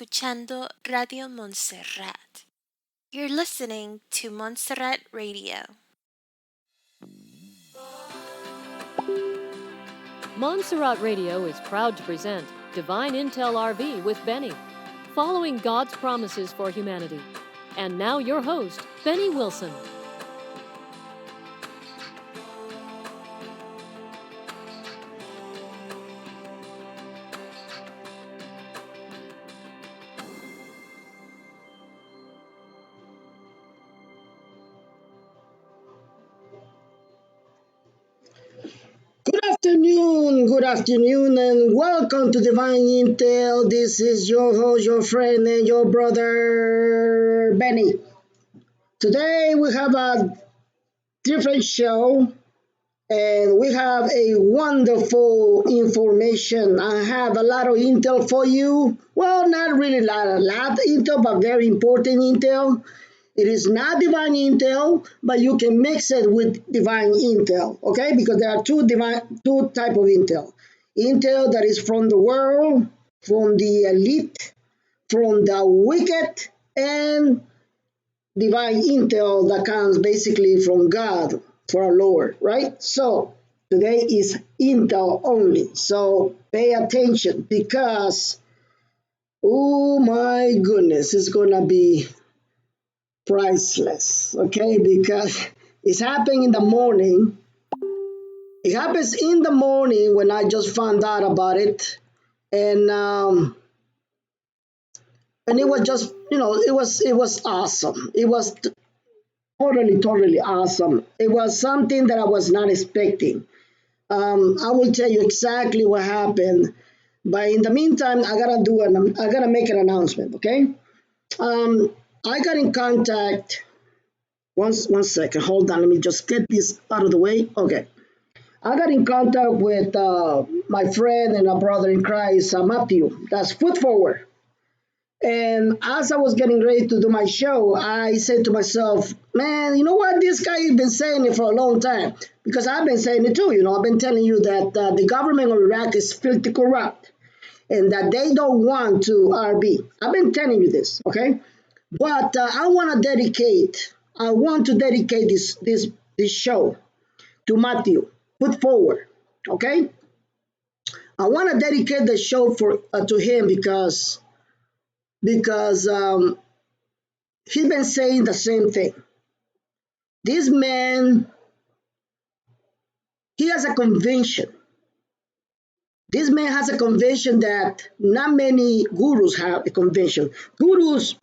escuchando Radio Montserrat. You're listening to Montserrat Radio. Montserrat Radio is proud to present Divine Intel RV with Beny, following God's promises for humanity. And now your host, Beny Wilson. Good afternoon, and welcome to Divine Intel. This is your host, your friend, and your brother, Beny. Today we have a different show, and we have a wonderful information. I have a lot of intel for you. Well, not really a lot of intel, but very important intel. It is not divine intel, but you can mix it with divine intel, okay? Because there are two type of intel. Intel that is from the world, from the elite, from the wicked, and divine intel that comes basically from God, for our Lord, right? So today is intel only. So pay attention because, oh my goodness, it's gonna be priceless, okay? Because it's happening in the morning. It happens in the morning when I just found out about it, and it was just it was awesome. It was totally awesome. It was something that I was not expecting. I will tell you exactly what happened, but in the meantime, I gotta make an announcement, okay? Um, I got in contact. One second, hold on. Let me just get this out of the way. Okay. I got in contact with my friend and a brother in Christ, Matthew. That's Foot Forward. And as I was getting ready to do my show, I said to myself, man, you know what? This guy has been saying it for a long time. Because I've been saying it too. I've been telling you that the government of Iraq is filthy corrupt and that they don't want to RB. I've been telling you this, okay? But I want to dedicate this show to Matthew. Put forward, okay? I want to dedicate the show for to him because he's been saying the same thing. This man, he has a conviction. This man has a conviction that not many gurus have a conviction. Gurus,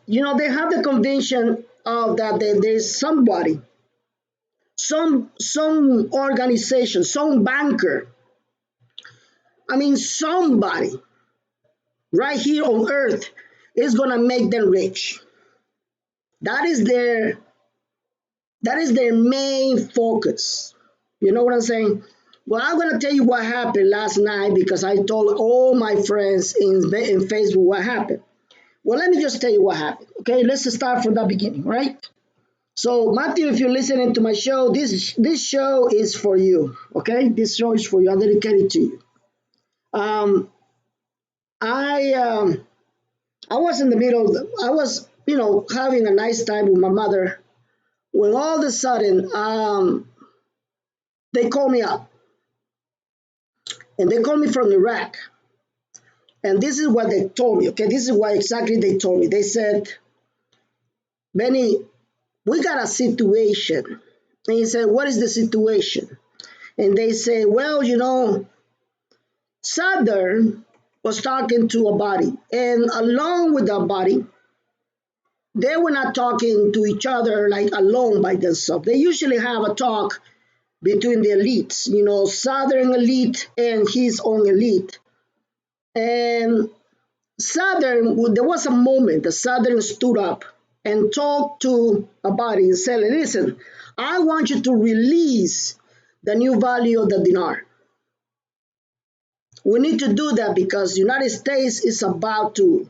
they have the conviction of that there's somebody, some organization, some banker. I mean, somebody right here on earth is gonna make them rich. That is their main focus. You know what I'm saying? Well, I'm gonna tell you what happened last night because I told all my friends in Facebook what happened. Well, let me just tell you what happened. Okay, let's start from the beginning, right? So, Matthew, if you're listening to my show, this show is for you. Okay, this show is for you. I dedicate it to you. Um, I was in the middle. I was having a nice time with my mother when all of a sudden they called me up, and they called me from Iraq. And this is what they told me. Okay, this is what exactly they told me. They said, Beny, we got a situation. And he said, what is the situation? And they say, well, Southern was talking to a body, and along with that body, they were not talking to each other like alone by themselves. They usually have a talk between the elites, Southern elite and his own elite. And Southern, there was a moment the Southern stood up and talked to a body and said, listen, I want you to release the new value of the dinar. We need to do that because the United States is about to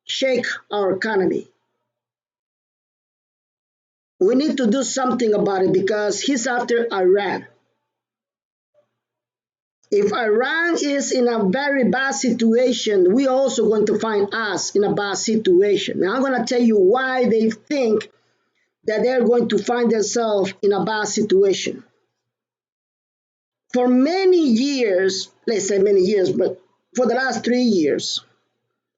shake our economy. We need to do something about it because he's after Iran. If Iran is in a very bad situation, we also going to find us in a bad situation. Now I'm going to tell you why they think that they're going to find themselves in a bad situation. For many years, let's say many years, but for the last 3 years,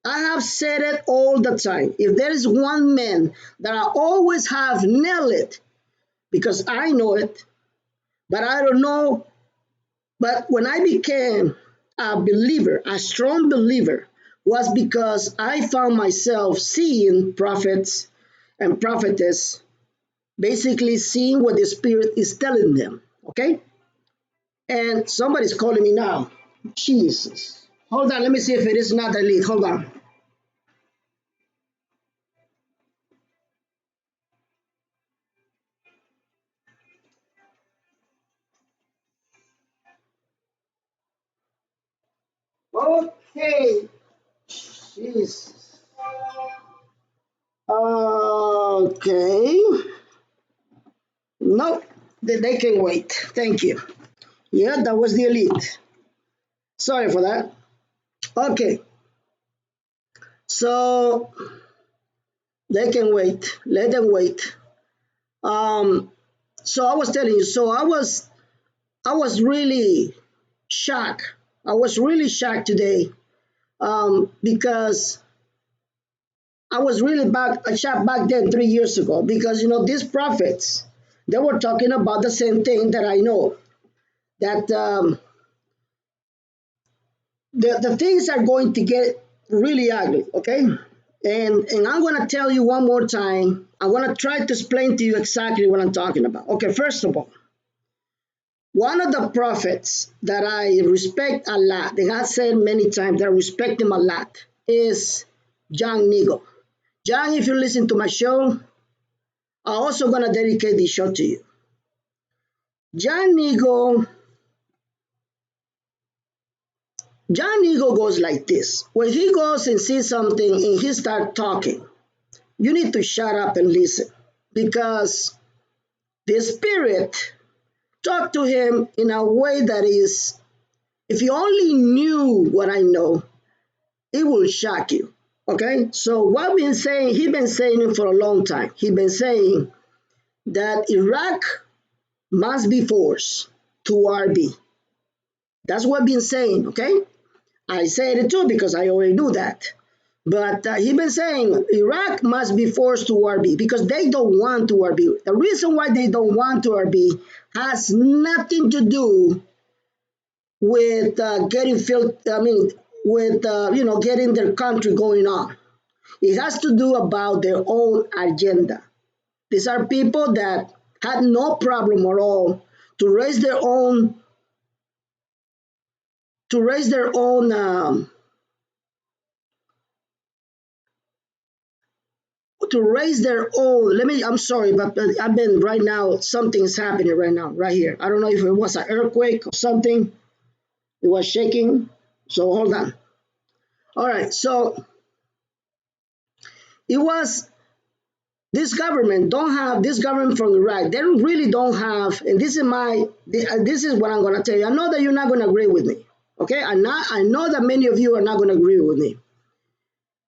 I have said it all the time. If there is one man that I always have nailed it, because I know it, but I don't know. But when I became a believer, a strong believer, was because I found myself seeing prophets and prophetess, basically seeing what the Spirit is telling them. Okay? And somebody's calling me now. Jesus. Hold on, let me see if it is not the lead. Hold on. Okay. Jesus. Okay. No, they can wait. Thank you. Yeah, that was the elite. Sorry for that. Okay. So they can wait. Let them wait. Um, so I was telling you, I was really shocked. I was really shocked today because I was really shocked back then 3 years ago because these prophets they were talking about the same thing that I know that the things are going to get really ugly. Okay, and I'm going to tell you one more time. I want to try to explain to you exactly what I'm talking about. Okay, first of all, one of the prophets that I respect a lot, that God said many times that I respect him a lot, is John Nigel. John, if you listen to my show, I'm also going to dedicate this show to you. John Nigel, John Nigel goes like this. When he goes and sees something and he starts talking, you need to shut up and listen because the Spirit talked to him in a way that is, if you only knew what I know, it will shock you. Okay, so what been saying, he's been saying it for a long time. He's been saying that Iraq must be forced to RB. That's what I've been saying. Okay, I said it too because I already knew that. But he's been saying Iraq must be forced to RB because they don't want to RB. The reason why they don't want to RB has nothing to do with getting filled. I mean, with getting their country going on. It has to do about their own agenda. These are people that had no problem at all to raise their own to raise their own to raise their own. I'm sorry, but I've been right now. Something's happening right now, right here. I don't know if it was an earthquake or something. It was shaking. So hold on. All right. So it was this government from Iraq. They really don't have. And this is what I'm going to tell you. I know that you're not going to agree with me. Okay. I know that many of you are not going to agree with me.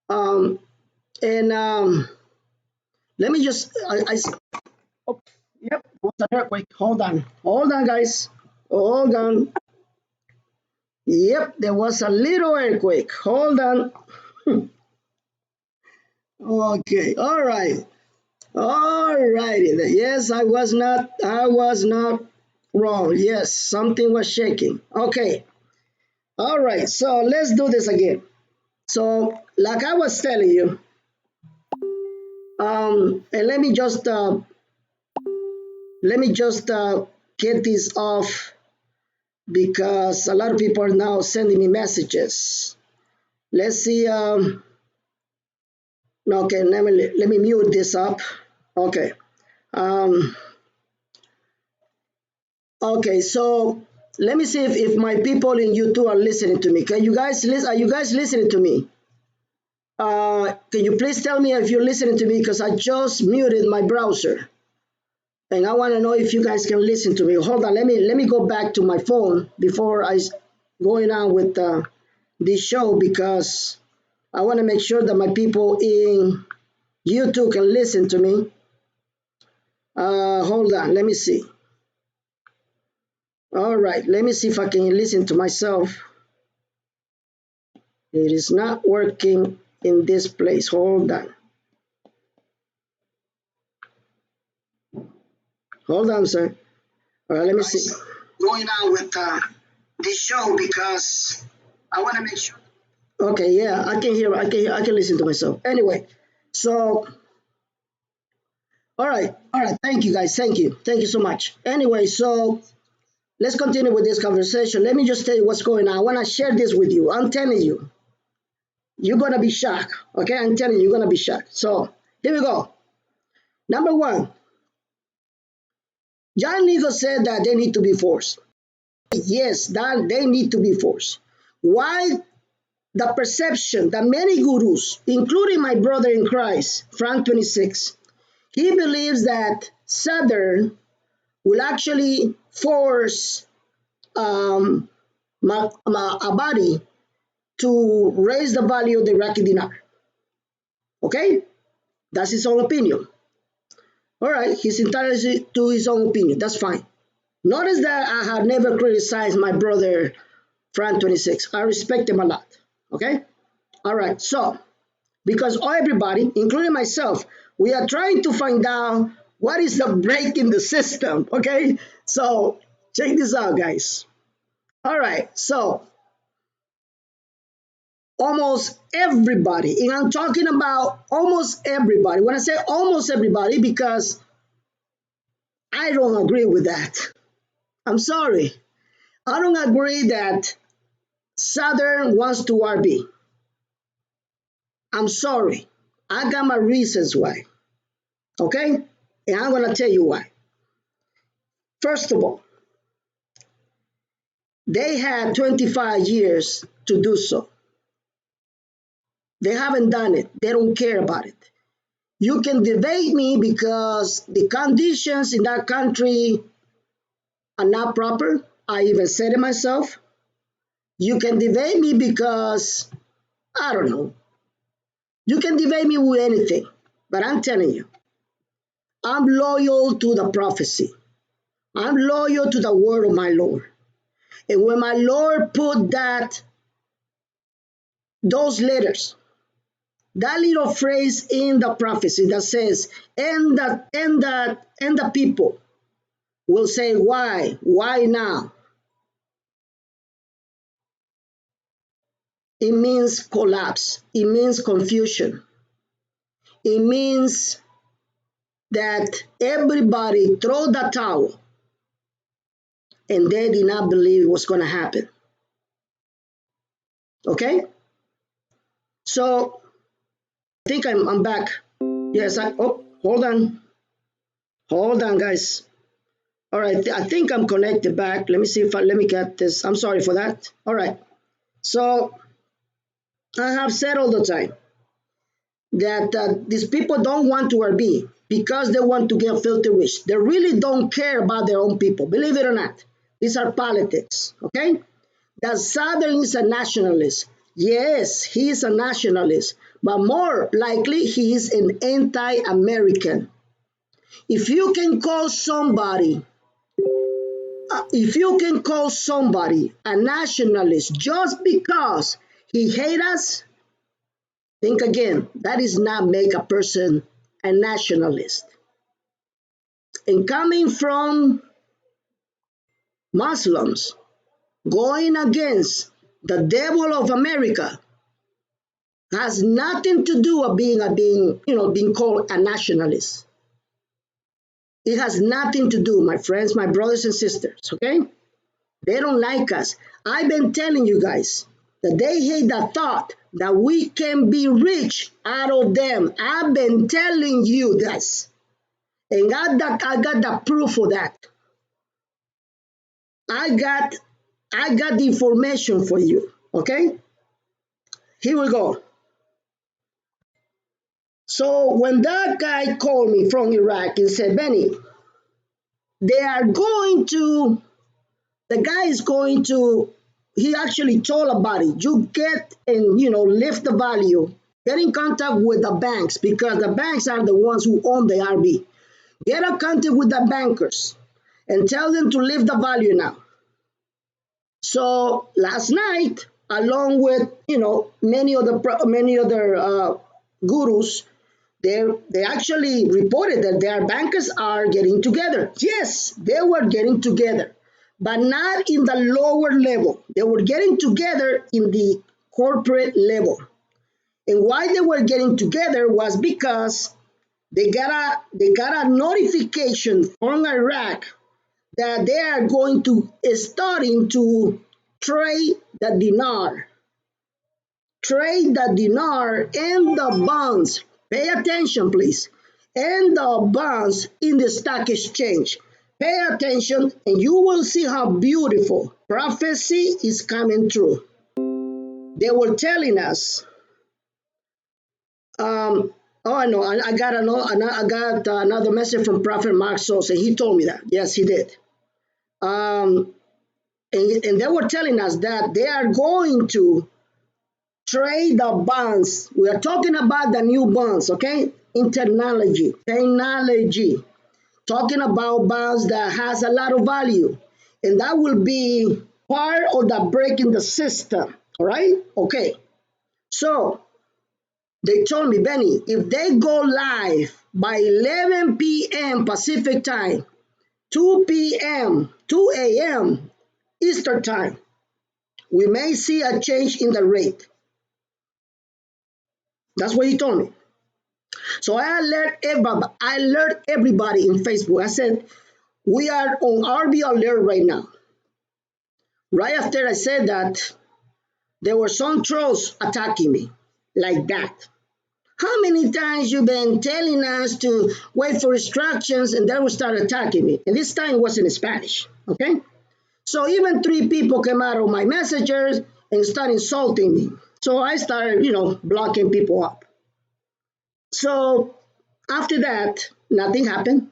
Um, and let me just. Oh, yep. What's an earthquake? Hold on, guys. Hold on. Yep, there was a little earthquake. Hold on. Okay. All right. All righty then. Yes, I was not wrong. Yes, something was shaking. Okay. All right. So let's do this again. So, like I was telling you, and let me just get this off because a lot of people are now sending me messages. Let's see. Okay, let me mute this up. Okay. Um, okay, so let me see if my people in YouTube are listening to me. Can you guys listen? Are you guys listening to me? Can you please tell me if you're listening to me because I just muted my browser and I want to know if you guys can listen to me. Hold on, let me go back to my phone before I. going on with this show because I want to make sure that my people in YouTube can listen to me. Hold on, let me see. All right, let me see if I can listen to myself. It is not working in this place. Hold on. Hold on, sir. All right, let me see. Going on with this show because I want to make sure. Okay, yeah, I can hear. I can listen to myself. Anyway, so all right. Thank you, guys. Thank you so much. Anyway, so let's continue with this conversation. Let me just tell you what's going on. I want to share this with you. I'm telling you, you're gonna be shocked. Okay, I'm telling you, you're gonna be shocked. So here we go. Number one, John Legal said that they need to be forced. Yes, that they need to be forced. Why? The perception that many gurus, including my brother in Christ, Frank 26, he believes that Southern will actually force a body to raise the value of the Iraqi dinar. Okay? That's his own opinion. All right, he's entitled to his own opinion. That's fine. Notice that I have never criticized my brother Frank 26. I respect him a lot. Okay? All right, so because everybody, including myself, we are trying to find out what is the break in the system. Okay? So check this out, guys. All right, so almost everybody, and I'm talking about almost everybody. When I say almost everybody, because I don't agree with that. I'm sorry. I don't agree that Southern wants to RB. I'm sorry. I got my reasons why. Okay? And I'm going to tell you why. First of all, they had 25 years to do so. They haven't done it. They don't care about it. You can debate me because the conditions in that country are not proper. I even said it myself. You can debate me because, I don't know. You can debate me with anything. But I'm telling you, I'm loyal to the prophecy. I'm loyal to the word of my Lord. And when my Lord put those letters, that little phrase in the prophecy that says, and the people will say, why? Why now? It means collapse. It means confusion. It means that everybody throw the towel and they did not believe it was going to happen. Okay? So I think I'm back. Yes, hold on. Hold on, guys. All right, I think I'm connected back. Let me see if let me get this. I'm sorry for that. All right. So I have said all the time that these people don't want to RB because they want to get filthy rich. They really don't care about their own people, believe it or not. These are politics, okay? That Southern is a nationalist. Yes, he is a nationalist, but more likely he is an anti-American. If you can call somebody, if you can call somebody a nationalist just because he hates us, think again. That is not make a person a nationalist. And coming from Muslims, going against the devil of America has nothing to do with being called a nationalist. It has nothing to do, my friends, my brothers and sisters, okay? They don't like us. I've been telling you guys that they hate the thought that we can be rich out of them. I've been telling you this. And I got the proof of that. I got the information for you. Okay? Here we go. So when that guy called me from Iraq and said, Benny, they are going to, the guy is going to he actually told about it. You get and lift the value. Get in contact with the banks because the banks are the ones who own the RB. Get in contact with the bankers and tell them to lift the value now. So last night, along with many other gurus, they actually reported that their bankers are getting together. Yes, they were getting together, but not in the lower level. They were getting together in the corporate level. And why they were getting together was because they got a notification from Iraq that they are going to starting to trade the dinar, trade the dinar and the bonds. Pay attention, please. And the bonds in the stock exchange. Pay attention, and you will see how beautiful prophecy is coming true. They were telling us. Oh, I know. I got another message from Prophet Mark Sosa. He told me that. Yes, he did. Um, and they were telling us that they are going to trade the bonds. We are talking about the new bonds, okay? In technology, talking about bonds that has a lot of value, and that will be part of the breaking the system. All right, okay. So they told me, Benny, if they go live by 11 p.m. Pacific time, 2 a.m. Eastern time, we may see a change in the rate. That's what he told me. So I alert everybody in Facebook. I said, we are on RB alert right now. Right after I said that, there were some trolls attacking me like that. How many times you been telling us to wait for instructions and they will start attacking me? And this time it was in Spanish, okay? So even three people came out of my messengers and started insulting me. So I started, blocking people up. So after that, nothing happened.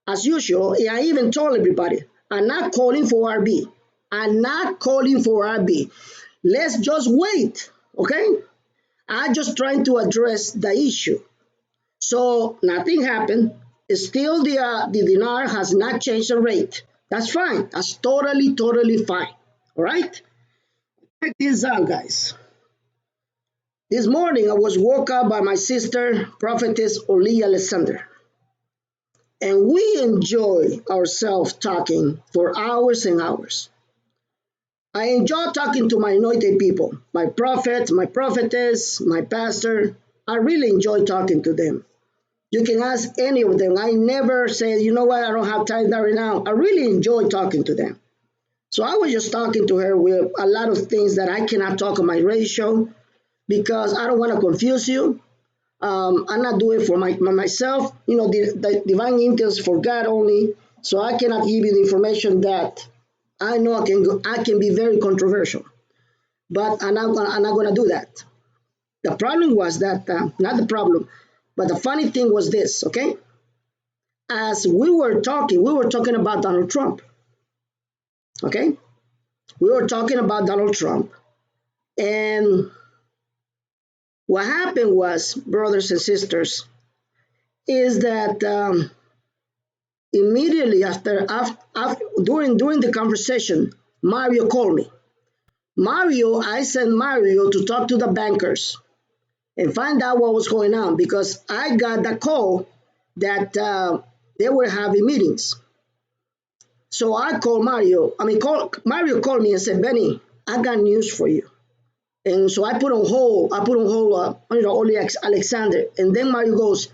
As usual, I even told everybody, I'm not calling for RB. I'm not calling for RB. Let's just wait, okay? I'm just trying to address the issue. So nothing happened. Still, the dinar has not changed the rate. That's fine. That's totally fine. All right? Check this out, guys. This morning, I was woke up by my sister, prophetess Oli Alexander, and we enjoy ourselves talking for hours and hours. I enjoy talking to my anointed people, my prophet, my prophetess, my pastor. I really enjoy talking to them. You can ask any of them. I never say, you know what, I don't have time right now. I really enjoy talking to them. So I was just talking to her with a lot of things that I cannot talk on my radio show because I don't want to confuse you. I'm not doing it for myself. The divine intents for God only. So I cannot give you the information that I know I can be very controversial. But I'm not gonna do that. The problem was that not the problem, but the funny thing was this. Okay, as we were talking about Donald Trump. Okay, we were talking about Donald Trump, and what happened was, brothers and sisters, is that immediately after during the conversation, Mario called me. I sent Mario to talk to the bankers and find out what was going on because I got the call that they were having meetings. So I called Mario. Mario called me and said, Benny, I got news for you. And so I put on hold. Only Alexander. And then Mario goes,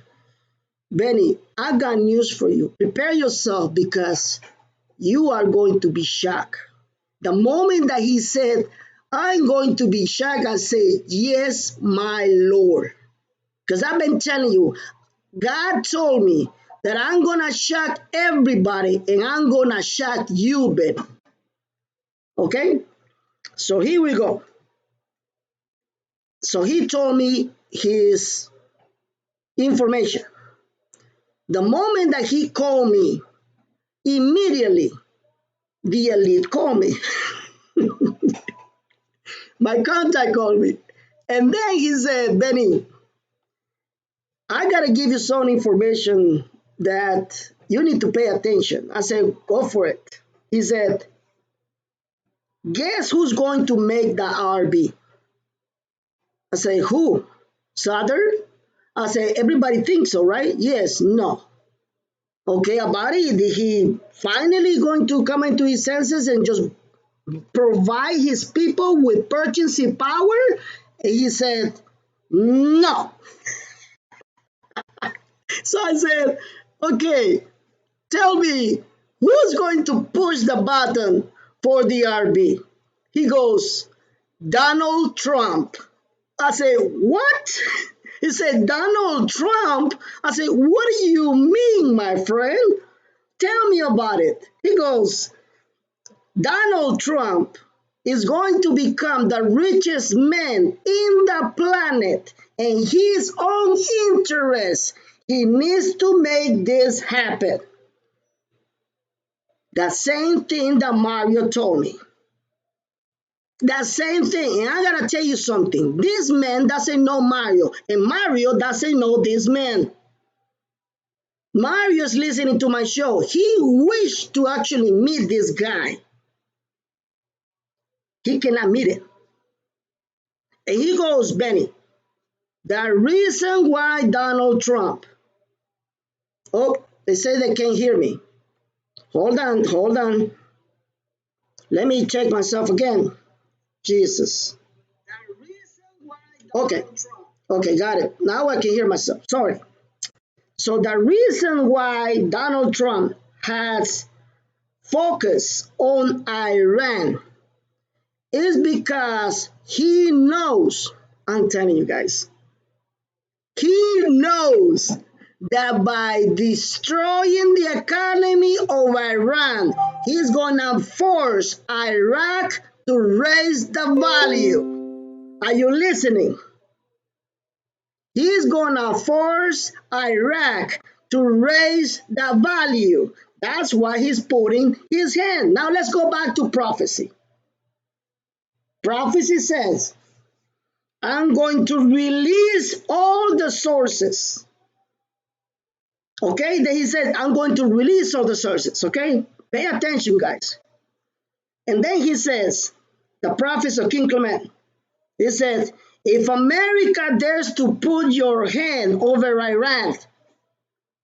Benny, I got news for you. Prepare yourself because you are going to be shocked. The moment that he said, I'm going to be shocked, I say, yes, my Lord. Because I've been telling you, God told me that I'm going to shock everybody and I'm going to shock you, baby. Okay? So here we go. So he told me his information. The moment that he called me, immediately the elite called me. My contact called me. And then he said, Benny, I got to give you some information that you need to pay attention. I said, go for it. He said, guess who's going to make the RB? I said, who? Southern? I said, everybody thinks so, right? Yes, no. Okay, about it. Did he finally going to come into his senses and just provide his people with purchasing power? And he said, no. So I said, okay, tell me, who's going to push the button for the RB? He goes, Donald Trump. I said, what? He said, Donald Trump? I said, what do you mean, my friend? Tell me about it. He goes, Donald Trump is going to become the richest man in the planet and his own interest. He needs to make this happen. The same thing that Mario told me. That same thing. And I gotta tell you something. This man doesn't know Mario, and Mario doesn't know this man. Mario's listening to my show. He wished to actually meet this guy. He cannot meet it. And he goes, Benny, the reason why Donald Trump. Oh, they say they can't hear me. Hold on, hold on. Let me check myself again. Jesus. Okay. Okay, got it. Now I can hear myself. Sorry. So the reason why Donald Trump has focused on Iran is because he knows, I'm telling you guys, he knows that by destroying the economy of Iran, he's gonna force Iraq to raise the value. Are you listening? He's gonna force Iraq to raise the value. That's why he's putting his hand. Now let's go back to prophecy. Prophecy says, I'm going to release all the sources. Okay, then he said, I'm going to release all the sources. Okay, pay attention, guys. And then he says, the prophets of King Clement, he says, if America dares to put your hand over Iran,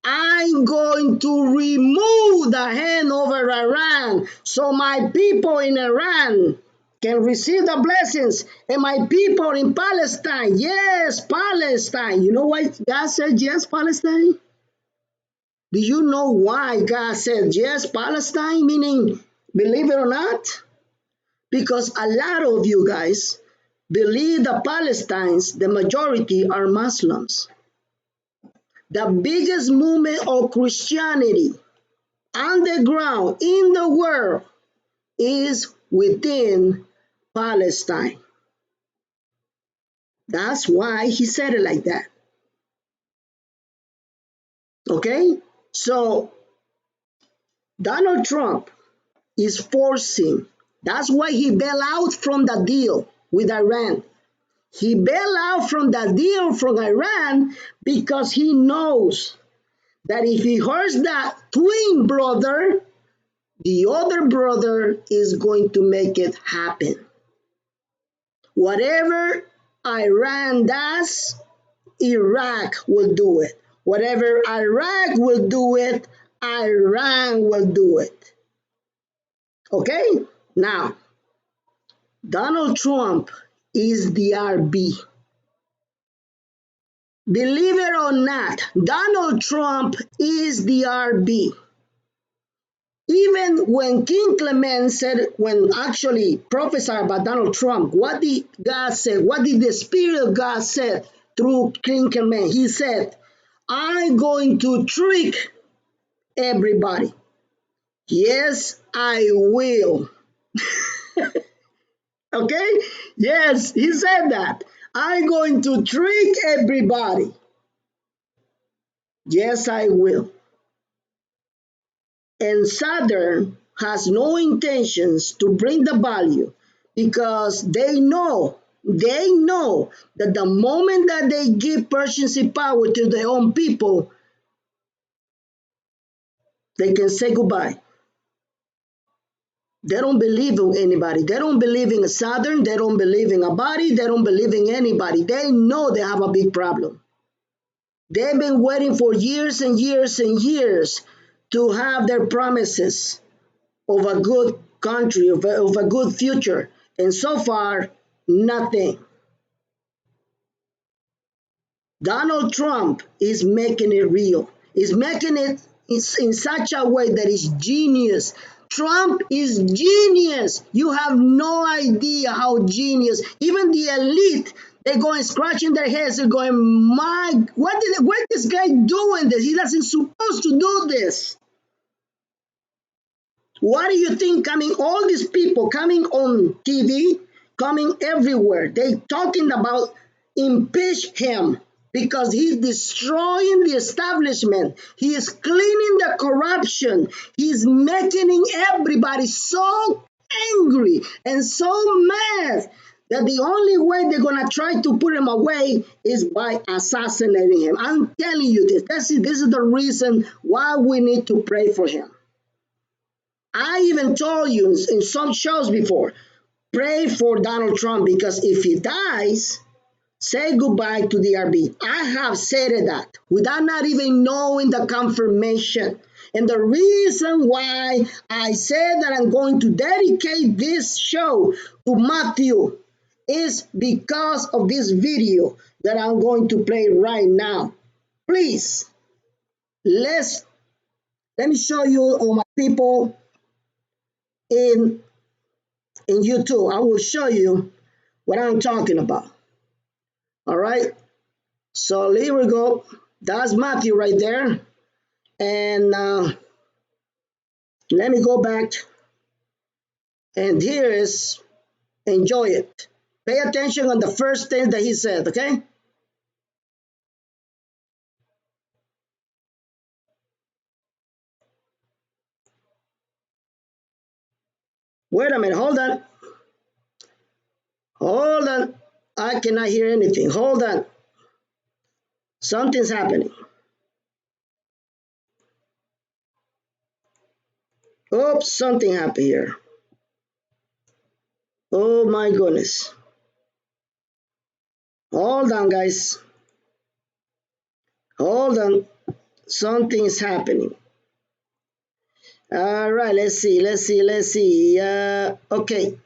I'm going to remove the hand over Iran so my people in Iran can receive the blessings and my people in Palestine. Yes, Palestine. You know why God said yes, Palestine? Do you know why God said yes, Palestine? Meaning, believe it or not? Because a lot of you guys believe the Palestinians, the majority are Muslims. The biggest movement of Christianity on the ground in the world is within Palestine. That's why he said it like that. Okay? So Donald Trump is forcing, that's why he bailed out from the deal with Iran. He bailed out from the deal from Iran because he knows that if he hurts that twin brother, the other brother is going to make it happen. Whatever Iran does, Iraq will do it. Whatever Iraq will do it, Iran will do it. Okay? Now, Donald Trump is the RB. Believe it or not, Donald Trump is the RB. Even when King Clement said, when actually prophesied about Donald Trump, what did God say? What did the Spirit of God said through King Clement? He said, I'm going to trick everybody. Yes, I will. Okay? Yes, he said that. I'm going to trick everybody. Yes, I will. And Southern has no intentions to bring the value because they know that the moment that they give purchasing power to their own people, they can say goodbye. They don't believe in anybody. They don't believe in a Southern. They don't believe in a body. They don't believe in anybody. They know they have a big problem. They've been waiting for years and years and years to have their promises of a good country, of a good future. And so far, nothing. Donald Trump is making it real. He's making it in such a way that is genius. Trump is genius. You have no idea how genius. Even the elite, they're going scratching their heads. They're going, my, what this guy doing this? He doesn't supposed to do this. What do you think coming, all these people coming on TV, coming everywhere, they talking about impeach him because he's destroying the establishment. He is cleaning the corruption. He's making everybody so angry and so mad that the only way they're going to try to put him away is by assassinating him. I'm telling you this. This is the reason why we need to pray for him. I even told you in some shows before, pray for Donald Trump because if he dies, say goodbye to the RB. I have said that without not even knowing the confirmation. And the reason why I said that I'm going to dedicate this show to Matthew is because of this video that I'm going to play right now. Please, let me show you all my people in YouTube. I will show you what I'm talking about. All right. So here we go. That's Matthew right there. And let me go back. And here is, enjoy it. Pay attention on the first thing that he said, okay? Wait a minute. Hold on. Hold on. I cannot hear anything. Hold on. Something's happening. Oops, something happened here. Oh my goodness. Hold on, guys. Hold on. Something's happening. All right, let's see. Okay,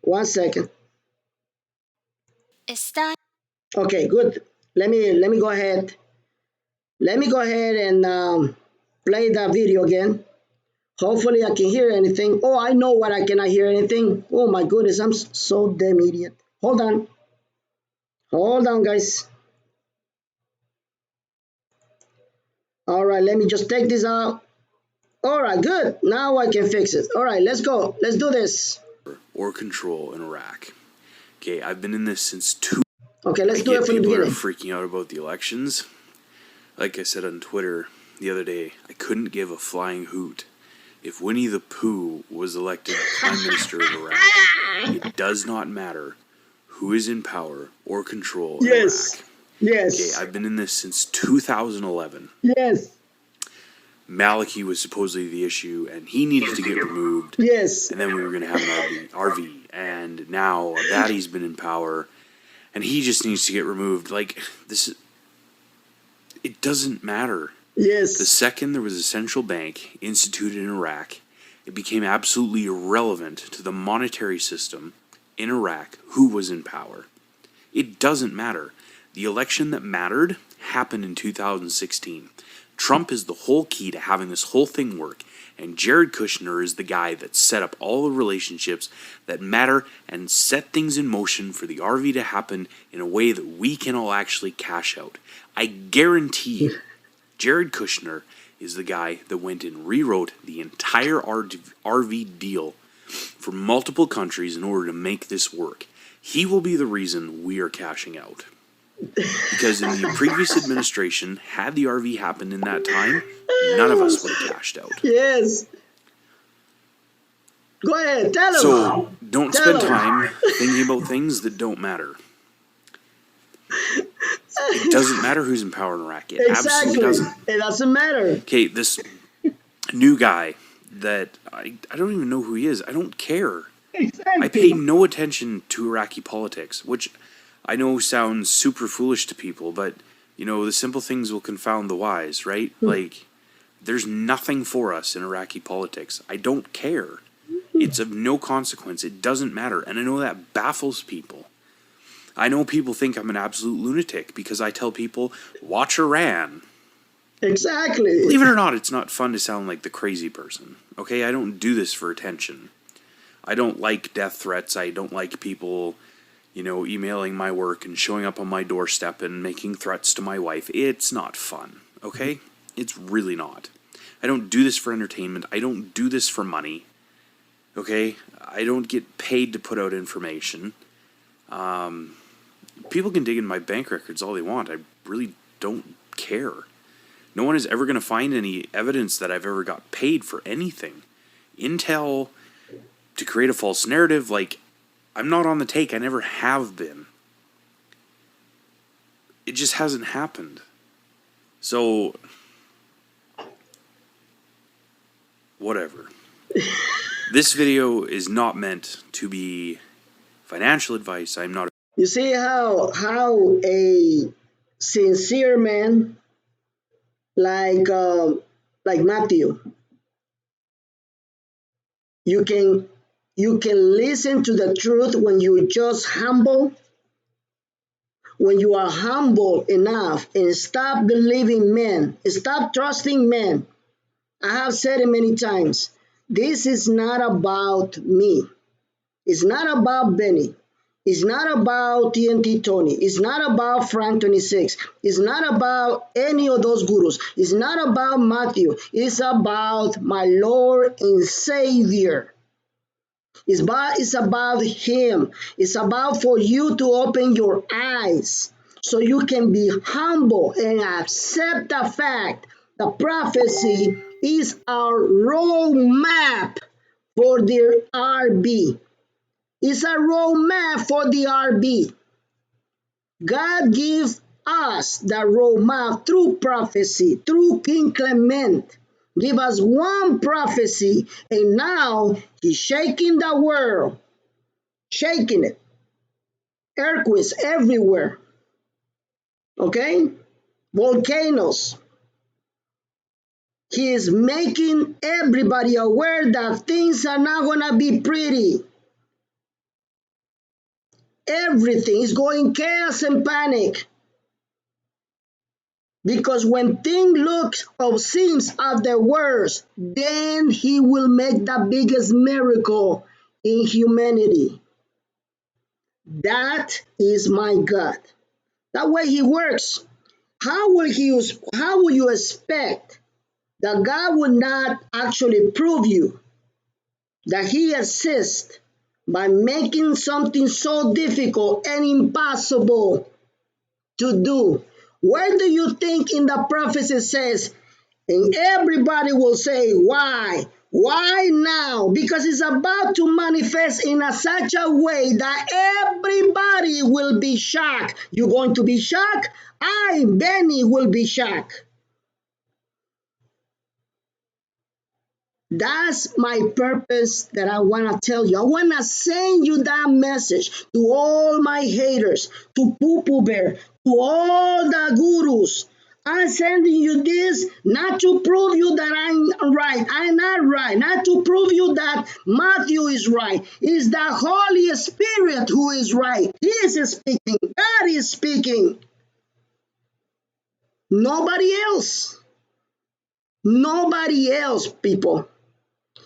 1 second. Está Okay, good. Let me go ahead. Let me go ahead and play that video again. Hopefully I can hear anything. Oh, I know what I cannot hear anything. Oh my goodness, I'm so damn idiot. Hold on, guys. All right, let me just take this out. All right, good. Now I can fix it. All right, let's go. Let's do this. Or control in Iraq. Okay, I've been in this since Okay, let's do it from the people are beginning. freaking out about the elections. Like I said on Twitter the other day, I couldn't give a flying hoot if Winnie the Pooh was elected Prime Minister of Iraq. It does not matter who is in power or control in Yes. Iraq. Yes. Okay, I've been in this since 2011. Yes. Maliki was supposedly the issue, and he needed to get removed. Yes. And then we were going to have an RV. And now that he's been in power, and he just needs to get removed. Like, it doesn't matter. Yes. The second there was a central bank instituted in Iraq, it became absolutely irrelevant to the monetary system in Iraq who was in power. It doesn't matter. The election that mattered happened in 2016. Trump is the whole key to having this whole thing work, and Jared Kushner is the guy that set up all the relationships that matter and set things in motion for the RV to happen in a way that we can all actually cash out. I guarantee you, Jared Kushner is the guy that went and rewrote the entire RV deal for multiple countries in order to make this work. He will be the reason we are cashing out. Because in the previous administration, had the RV happened in that time, none of us would have cashed out. Yes. Go ahead, tell him. So Don't Tell spend them. time thinking about things that don't matter. It doesn't matter who's in power in Iraq. It absolutely Exactly. doesn't. It doesn't matter. Okay, this new guy that I don't even know who he is. I don't care. I pay Exactly. no attention to Iraqi politics, which I know sounds super foolish to people, but you know, the simple things will confound the wise, right? Like, there's nothing for us in Iraqi politics. I don't care. It's of no consequence. It doesn't matter. And I know that baffles people. I know people think I'm an absolute lunatic because I tell people, watch Iran. Exactly. Believe it or not, it's not fun to sound like the crazy person. Okay, I don't do this for attention. I don't like death threats. I don't like people, you know, emailing my work and showing up on my doorstep and making threats to my wife. It's not fun, okay? It's really not. I don't do this for entertainment. I don't do this for money, okay? I don't get paid to put out information. People can dig in my bank records all they want. I really don't care. No one is ever going to find any evidence that I've ever got paid for anything. Intel to create a false narrative, like, I'm not on the take. I never have been. It just hasn't happened. So, whatever. This video is not meant to be financial advice. I'm not. You see how a sincere man like Matthew, you can listen to the truth when you just humble, when you are humble enough and stop believing men, stop trusting men. I have said it many times. This is not about me. It's not about Beny. It's not about TNT Tony. It's not about Frank 26. It's not about any of those gurus. It's not about Matthew. It's about my Lord and Savior. It's about Him. It's about for you to open your eyes so you can be humble and accept the fact the prophecy is our roadmap for the RB. It's a roadmap for the RB. God gives us the roadmap through prophecy, through King Clement. Give us one prophecy, and now He's shaking the world, shaking it. Earthquakes everywhere. Okay? Volcanoes. He is making everybody aware that things are not going to be pretty. Everything is going chaos and panic. Because when things look or seems at the worst, then he will make the biggest miracle in humanity. That is my God. That way he works. How will you expect that God will not actually prove you that he exists by making something so difficult and impossible to do? Where do you think in the prophecy says, and everybody will say, why? Why now? Because it's about to manifest in such a way that everybody will be shocked. You're going to be shocked? I, Beny, will be shocked. That's my purpose that I want to tell you. I want to send you that message to all my haters, to Poo Poo Bear, to all the gurus. I'm sending you this not to prove you that I'm right. I'm not right. Not to prove you that Matthew is right. It's the Holy Spirit who is right. He is speaking. God is speaking. Nobody else. Nobody else, people.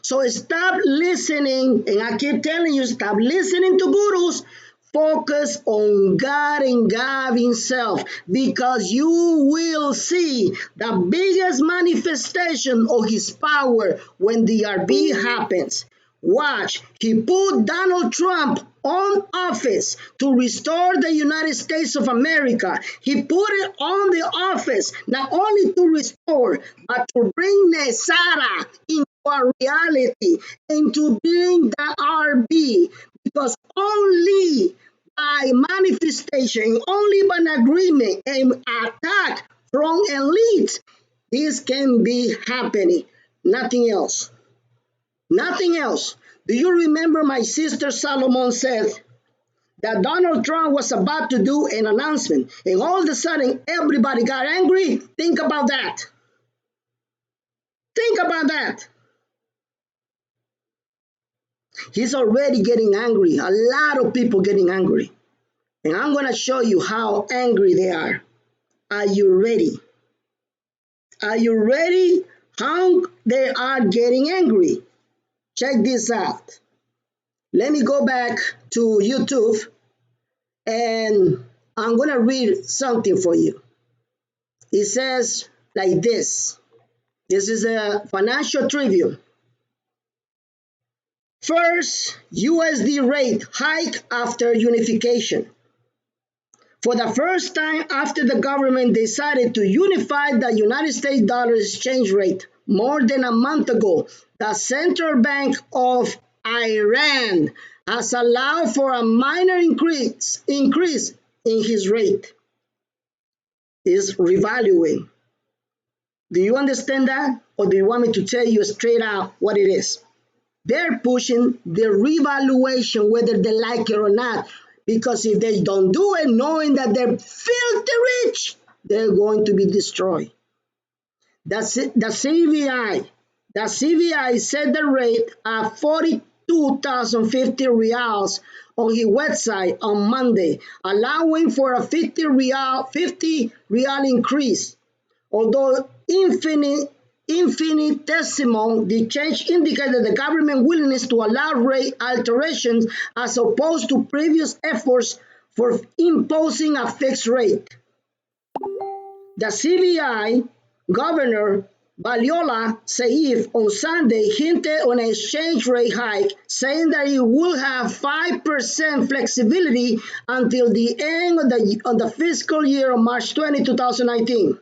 So stop listening, and I keep telling you, stop listening to gurus. Focus on God and God Himself, because you will see the biggest manifestation of His power when the RB happens. Watch, He put Donald Trump on office to restore the United States of America. He put it on the office not only to restore, but to bring Nesara into a reality and to bring the RB. because only by manifestation, only by an agreement and attack from elites, this can be happening. Nothing else. Nothing else. Do you remember my sister Solomon said that Donald Trump was about to do an announcement and all of a sudden everybody got angry? Think about that. Think about that. He's already getting angry. A lot of people getting angry. And I'm going to show you how angry they are. Are you ready? Are you ready? How they are getting angry. Check this out. Let me go back to YouTube and I'm going to read something for you. It says like this. This is a financial trivia. First, USD rate hike after unification. For the first time after the government decided to unify the United States dollar exchange rate more than a month ago, the Central Bank of Iran has allowed for a minor increase in his rate. Is revaluing. Do you understand that? Or do you want me to tell you straight out what it is? They're pushing the revaluation whether they like it or not. Because if they don't do it, knowing that they're filthy rich, they're going to be destroyed. The CVI set the rate at 42,050 reals on his website on Monday, allowing for a 50 real increase. Although infinitesimal, the change indicated the government willingness to allow rate alterations as opposed to previous efforts for imposing a fixed rate. The CBI Governor Baliola Saif on Sunday hinted on an exchange rate hike, saying that it would have 5% flexibility until the end of the fiscal year of March 20, 2019.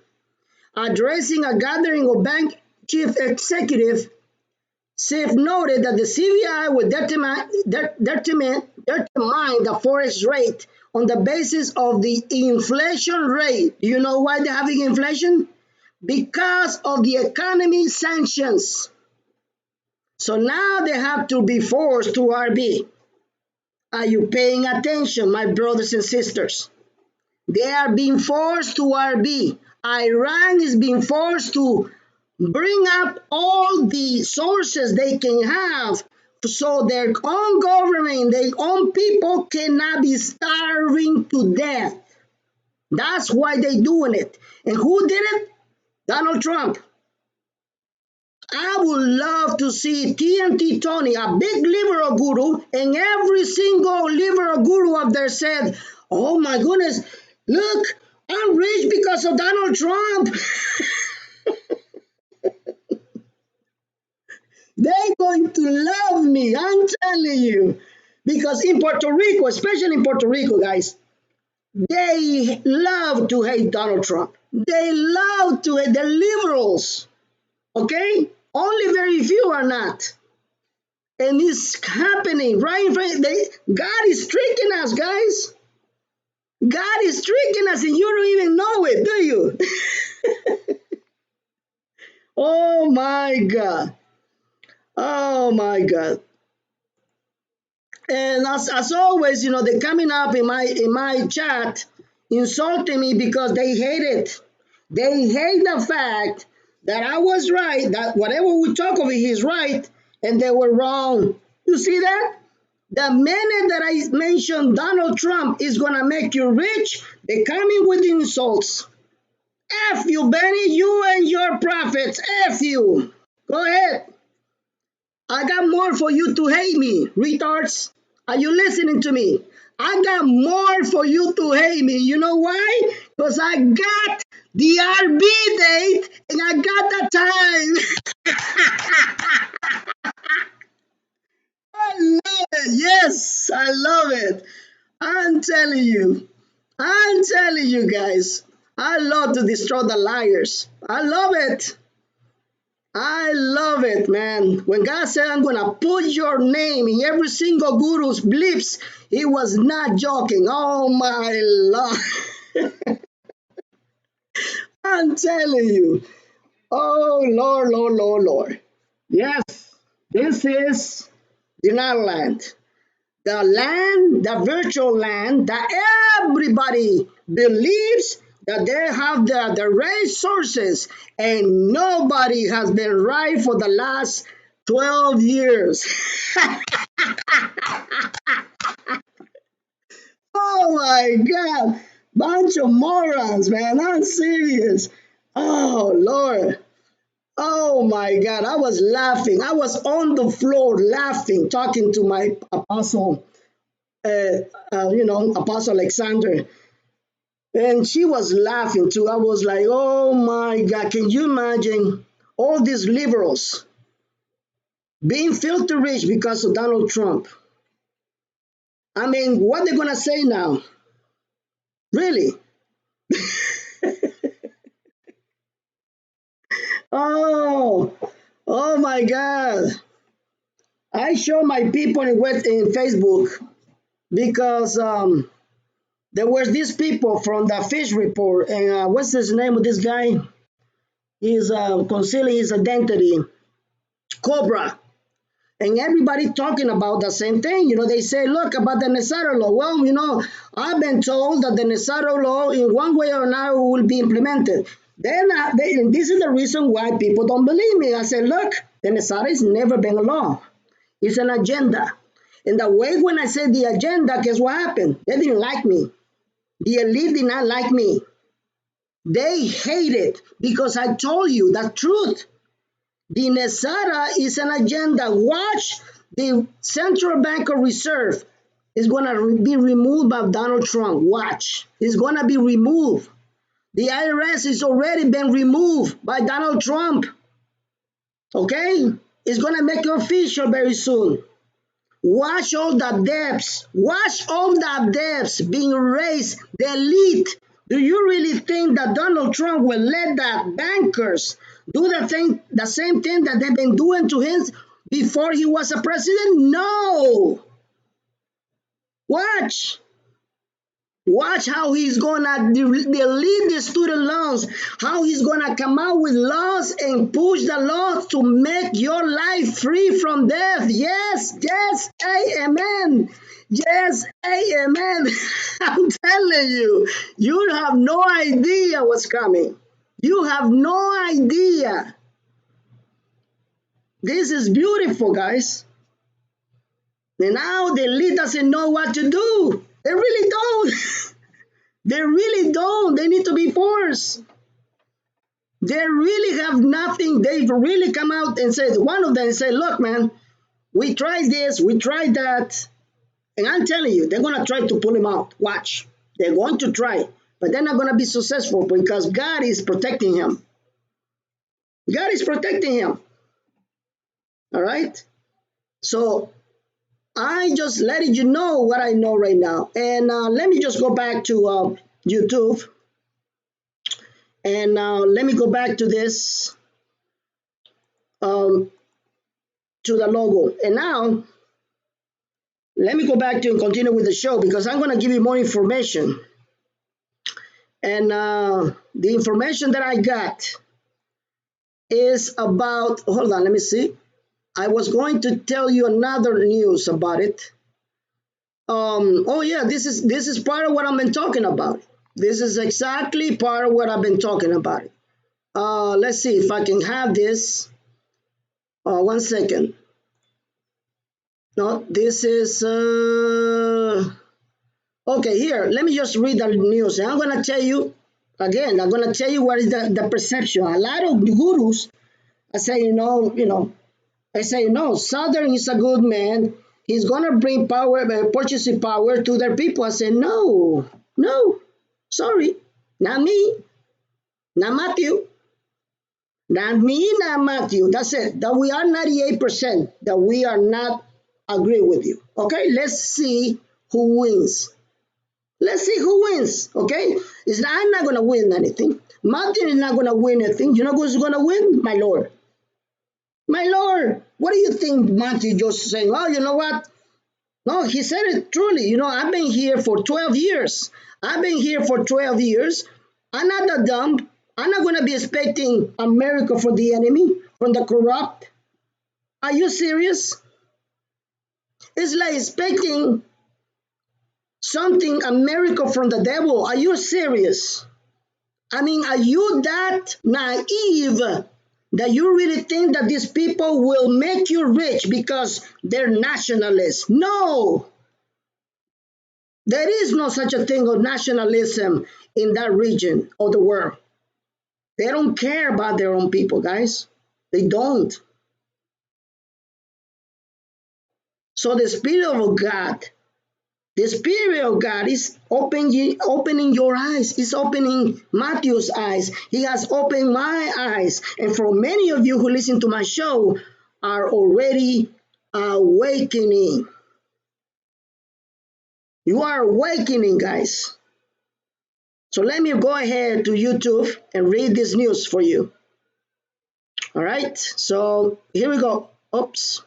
Addressing a gathering of bank chief executives, Sif noted that the CBI would determine the forex rate on the basis of the inflation rate. Do you know why they're having inflation? Because of the economy sanctions. So now they have to be forced to RB. Are you paying attention, my brothers and sisters? They are being forced to RB. Iran is being forced to bring up all the sources they can have so their own government, their own people cannot be starving to death. That's why they're doing it. And who did it? Donald Trump. I would love to see TNT Tony, a big liberal guru, and every single liberal guru up there said, oh my goodness, look, I'm rich because of Donald Trump. They're going to love me, I'm telling you. Because in Puerto Rico, especially in Puerto Rico, guys, they love to hate Donald Trump. They love to hate the liberals. Okay? Only very few are not. And it's happening right in front. God is tricking us, guys. God is tricking us, and you don't even know it, do you? Oh my God. Oh my God. And as always, they're coming up in my chat insulting me because they hate it. They hate the fact that I was right, that whatever we talk of it, he's right, and they were wrong. You see that? The minute that I mention Donald Trump is gonna make you rich, they come in with insults. F you, Benny, you and your prophets. F you. Go ahead. I got more for you to hate me, retards. Are you listening to me? I got more for you to hate me. You know why? Because I got the RB date and I got the time. I love it. Yes, I love it. I'm telling you. I'm telling you guys. I love to destroy the liars. I love it. I love it, man. When God said, I'm going to put your name in every single guru's lips, he was not joking. Oh, my Lord. I'm telling you. Oh, Lord, Lord, Lord, Lord. Yes, this is denial land. The land, the virtual land that everybody believes that they have the resources, and nobody has been right for the last 12 years. Oh my God. Bunch of morons, man. I'm serious. Oh, Lord. Oh my God. I was laughing. I was on the floor laughing, talking to my apostle, Apostle Alexander. And she was laughing too. I was like, oh my God, can you imagine all these liberals being filthy rich because of Donald Trump? I mean, what they're going to say now? Really? Oh, oh my God. I show my people in Facebook because there were these people from the fish report. And what's his name of this guy? He's concealing his identity. Cobra. And everybody talking about the same thing. They say, look, about the Nesaro law. Well, I've been told that the Nesaro law, in one way or another, will be implemented. Then, and this is the reason why people don't believe me. I said, look, the Nesaro has never been a law. It's an agenda. And the way when I said the agenda, guess what happened? They didn't like me. The elite did not like me. They hate it because I told you the truth. The Nesara is an agenda. Watch, the Central Bank of Reserve is going to be removed by Donald Trump. Watch. It's going to be removed. The IRS is already been removed by Donald Trump. Okay? It's going to make it official very soon. Watch all the debts. Watch all the debts being raised. The elite. Do you really think that Donald Trump will let the bankers do the same thing that they've been doing to him before he was a president? No. Watch. Watch how he's gonna delete the student loans, how he's gonna come out with laws and push the laws to make your life free from death. Yes, yes, amen. Yes, amen. I'm telling you, you have no idea what's coming. You have no idea. This is beautiful, guys. And now the elite doesn't know what to do. They really don't. They really don't. They need to be forced. They really have nothing. They've really come out and said, one of them said, look, man, we tried this, we tried that. And I'm telling you, they're going to try to pull him out. Watch. They're going to try. But they're not going to be successful because God is protecting him. God is protecting him. All right? So I just letting you know what I know right now. And let me just go back to YouTube. And let me go back to this, to the logo. And now, let me go back to and continue with the show because I'm going to give you more information. And the information that I got is about, hold on, let me see. I was going to tell you another news about it. Oh yeah, this is part of what I've been talking about. This is exactly part of what I've been talking about. Let's see if I can have this. 1 second. No, this is okay. Here, let me just read the news, and I'm gonna tell you again. I'm gonna tell you what is the perception. A lot of gurus, I say, I say, Southern is a good man. He's gonna bring power, purchasing power to their people. I say, no, no, sorry, not me, not Matthew. Not me, not Matthew. That's it. That we are 98%. That we are not agree with you. Okay, let's see who wins. Let's see who wins. Okay, I'm not gonna win anything. Matthew is not gonna win anything. You know who's gonna win? My Lord. My Lord, what do you think Matthew just saying? Oh, you know what? No, he said it truly. I've been here for 12 years. I've been here for 12 years. I'm not that dumb. I'm not going to be expecting America from the enemy, from the corrupt. Are you serious? It's like expecting something America from the devil. Are you serious? I mean, are you that naive that you really think that these people will make you rich because they're nationalists? No, there is no such a thing of nationalism in that region of the world. They don't care about their own people, guys. They don't. So the Spirit of God is opening your eyes. It's opening Matthew's eyes. He has opened my eyes. And for many of you who listen to my show are already awakening. You are awakening, guys. So let me go ahead to YouTube and read this news for you. All right. So here we go. Oops.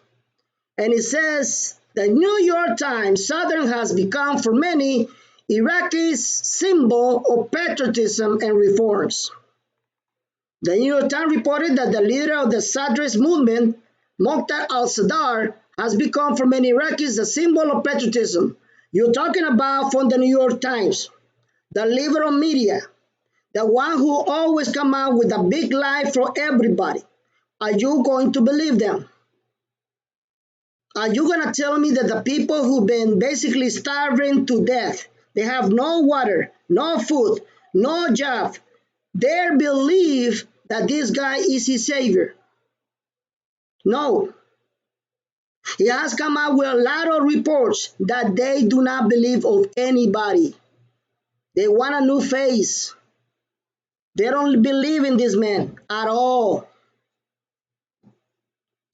And it says the New York Times Southern has become for many Iraqis symbol of patriotism and reforms. The New York Times reported that the leader of the Sadrist movement, Muqtada al-Sadr, has become for many Iraqis a symbol of patriotism. You're talking about from the New York Times, the liberal media, the one who always come out with a big lie for everybody. Are you going to believe them? Are you going to tell me that the people who've been basically starving to death, they have no water, no food, no job, they believe that this guy is his savior? No. He has come out with a lot of reports that they do not believe of anybody. They want a new face. They don't believe in this man at all.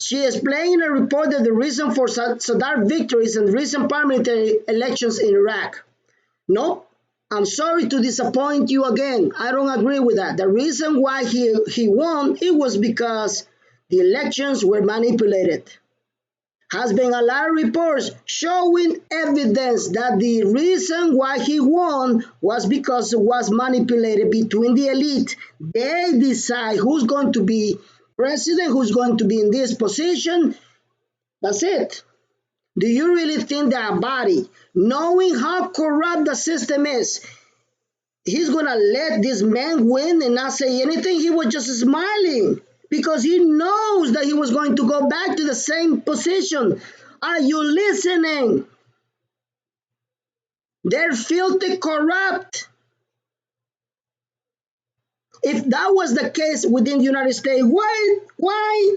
She explained in a report that the reason for Saddam victories and recent parliamentary elections in Iraq. No, I'm sorry to disappoint you again. I don't agree with that. The reason why he won, it was because the elections were manipulated. Has been a lot of reports showing evidence that the reason why he won was because it was manipulated between the elite. They decide who's going to be president, who's going to be in this position. That's it. Do you really think that a body, knowing how corrupt the system is, he's going to let this man win and not say anything? He was just smiling because he knows that he was going to go back to the same position. Are you listening? They're filthy corrupt. If that was the case within the United States, why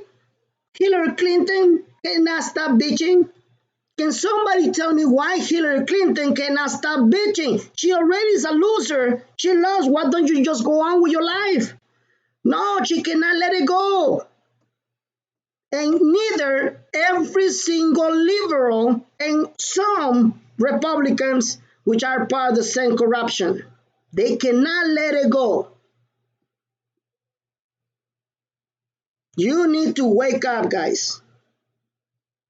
Hillary Clinton cannot stop bitching? Can somebody tell me why Hillary Clinton cannot stop bitching? She already is a loser. She lost. Why don't you just go on with your life? No, she cannot let it go. And neither every single liberal and some Republicans, which are part of the same corruption, they cannot let it go. You need to wake up, guys.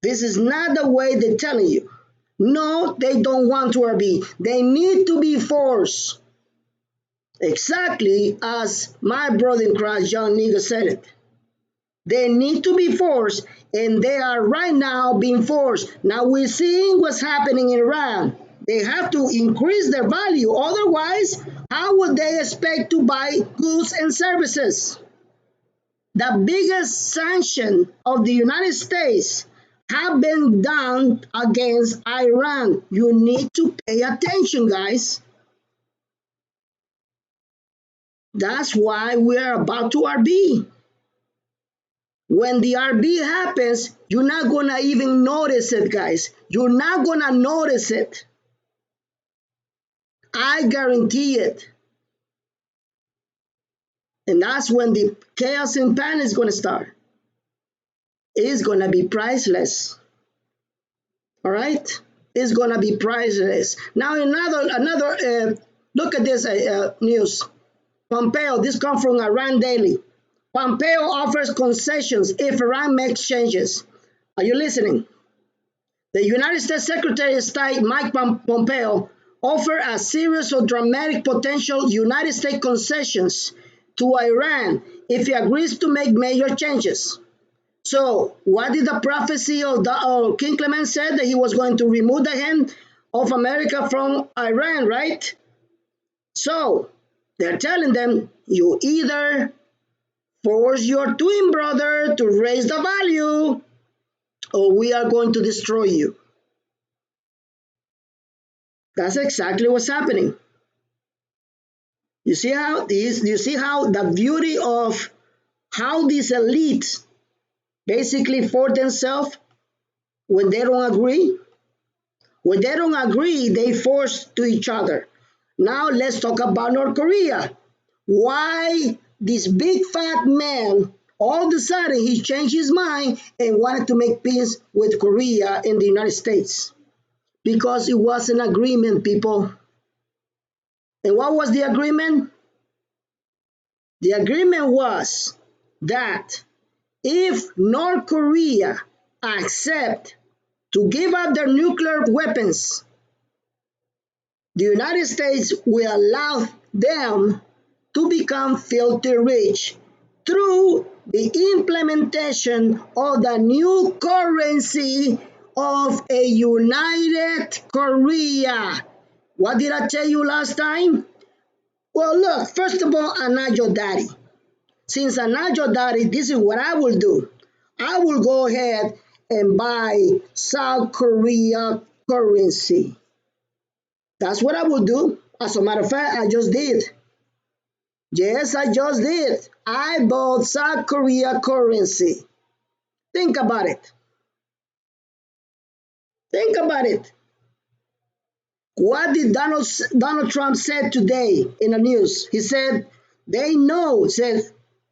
This is not the way they're telling you. No, they don't want to be. They need to be forced. Exactly as my brother in Christ, John Nigga, said it. They need to be forced, and they are right now being forced. Now we're seeing what's happening in Iran. They have to increase their value. Otherwise, how would they expect to buy goods and services? The biggest sanction of the United States have been done against Iran. You need to pay attention, guys. That's why we're about to RB. When the RB happens, you're not going to even notice it, guys. You're not going to notice it. I guarantee it. And that's when the chaos and panic is going to start. It's going to be priceless. All right? It's going to be priceless. Now, another look at this news. Pompeo, this comes from Iran Daily. Pompeo offers concessions if Iran makes changes. Are you listening? The United States Secretary of State Mike Pompeo offered a series of dramatic potential United States concessions to Iran if he agrees to make major changes. So, what did the prophecy of King Clement said that he was going to remove the hand of America from Iran, right? So, they're telling them you either force your twin brother to raise the value or we are going to destroy you. That's exactly what's happening. You see how the beauty of how these elites basically for themselves when they don't agree? When they don't agree, they force to each other. Now let's talk about North Korea. Why this big fat man all of a sudden he changed his mind and wanted to make peace with Korea in the United States? Because it was an agreement, people. And what was the agreement? The agreement was that if North Korea accept to give up their nuclear weapons, the United States will allow them to become filthy rich through the implementation of the new currency of a united Korea. What did I tell you last time? Well, look, first of all, I'm not your daddy. Since I'm not your daddy, this is what I will do. I will go ahead and buy South Korea currency. That's what I will do. As a matter of fact, I just did. Yes, I just did. I bought South Korea currency. Think about it. Think about it. What did Donald Trump said today in the news? He said they know, said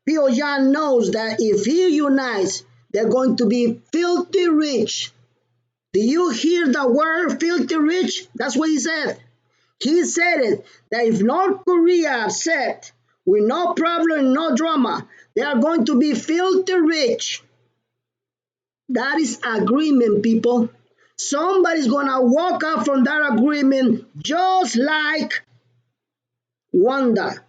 Pyongyang knows that if he unites, they're going to be filthy rich. Do you hear the word filthy rich? That's what he said. He said it that if North Korea accept with no problem, no drama, they are going to be filthy rich. That is agreement, people. Somebody's gonna walk out from that agreement just like Wanda.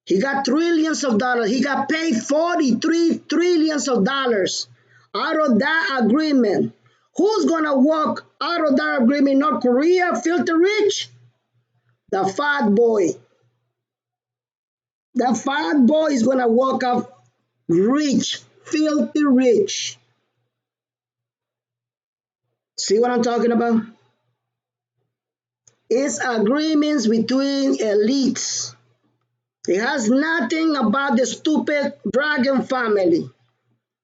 He got trillions of dollars. He got paid 43 trillions of dollars out of that agreement. Who's gonna walk out of that agreement? North Korea, filthy rich? The fat boy. The fat boy is gonna walk up rich, filthy rich. See what I'm talking about? It's agreements between elites. It has nothing about the stupid dragon family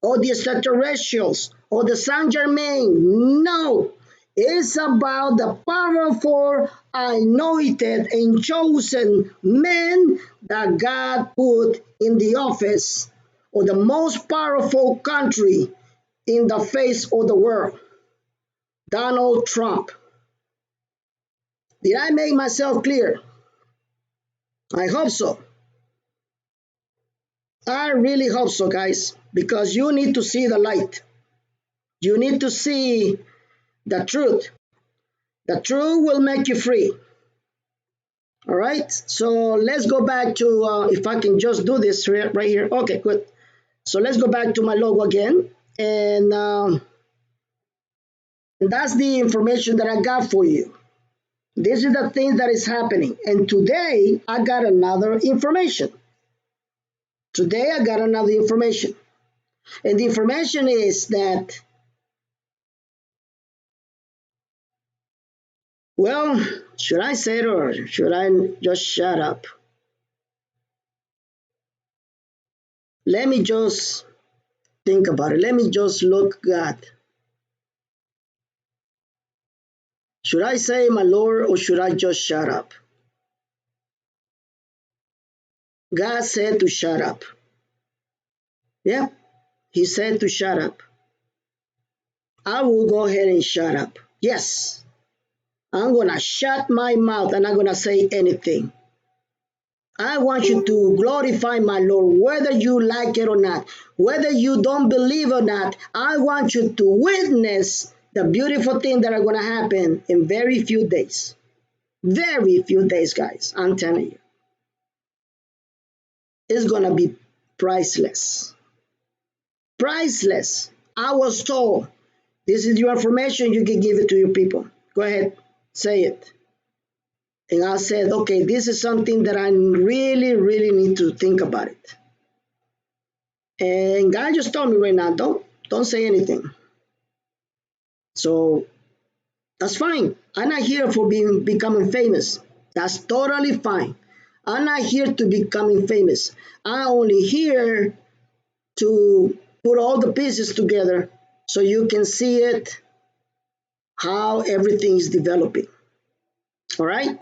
or the extraterrestrials or the Saint Germain. No, it's about the powerful, anointed, and chosen men that God put in the office of the most powerful country in the face of the world, Donald Trump. Did I make myself clear? I hope so. I really hope so, guys, because you need to see the light. You need to see the truth. The truth will make you free. All right, so let's go back to, if I can just do this right here. Okay, good. So let's go back to my logo again. And that's the information that I got for you. This is the thing that is happening. And today, I got another information. Today, I got another information. And the information is that, well, should I say it or should I just shut up? Let me just think about it. Let me just look God. Should I say my Lord or should I just shut up? God said to shut up. Yeah, He said to shut up. I will go ahead and shut up. Yes, I'm going to shut my mouth and I'm going to say anything. I want you to glorify my Lord, whether you like it or not, whether you don't believe or not. I want you to witness the beautiful thing that are going to happen in very few days. Very few days, guys. I'm telling you. It's going to be priceless. Priceless. I was told this is your information, you can give it to your people. Go ahead, say it. And I said, okay, this is something that I really, really need to think about it. And God just told me right now, don't say anything. So that's fine. I'm not here for becoming famous. That's totally fine. I'm not here to becoming famous. I'm only here to put all the pieces together so you can see it, how everything is developing. All right.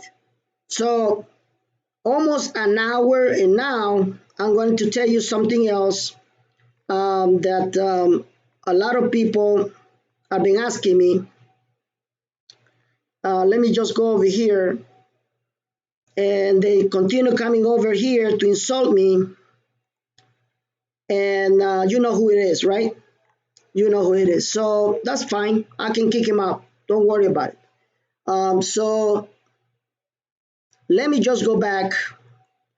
So almost an hour, and now I'm going to tell you something else that a lot of people have been asking me. Let me just go over here, and they continue coming over here to insult me. And you know who it is, right? You know who it is. So that's fine. I can kick him out. Don't worry about it. So let me just go back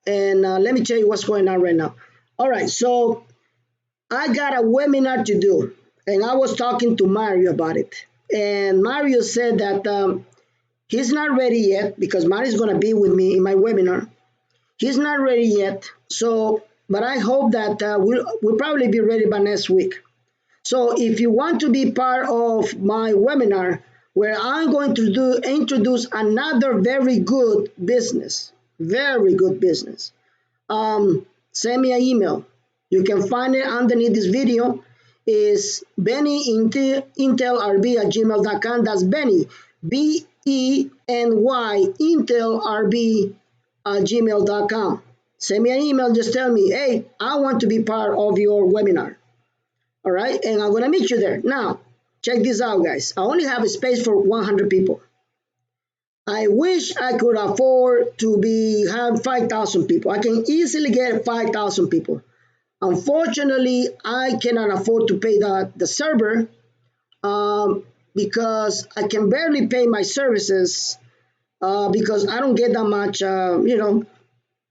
and let me tell you what's going on right now. All right. So I got a webinar to do, and I was talking to Mario about it. And Mario said that he's not ready yet because Mario's going to be with me in my webinar. He's not ready yet. So, but I hope that we'll probably be ready by next week. So if you want to be part of my webinar, where I'm going to introduce another very good business, send me an email. You can find it underneath this video. Is BenyIntelRB@gmail.com. That's Beny, Beny, IntelRB@gmail.com. Send me an email. Just tell me, hey, I want to be part of your webinar. All right, and I'm gonna meet you there. Now, check this out, guys. I only have a space for 100 people. I wish I could afford to have 5,000 people. I can easily get 5,000 people. Unfortunately, I cannot afford to pay the server because I can barely pay my services because I don't get that much,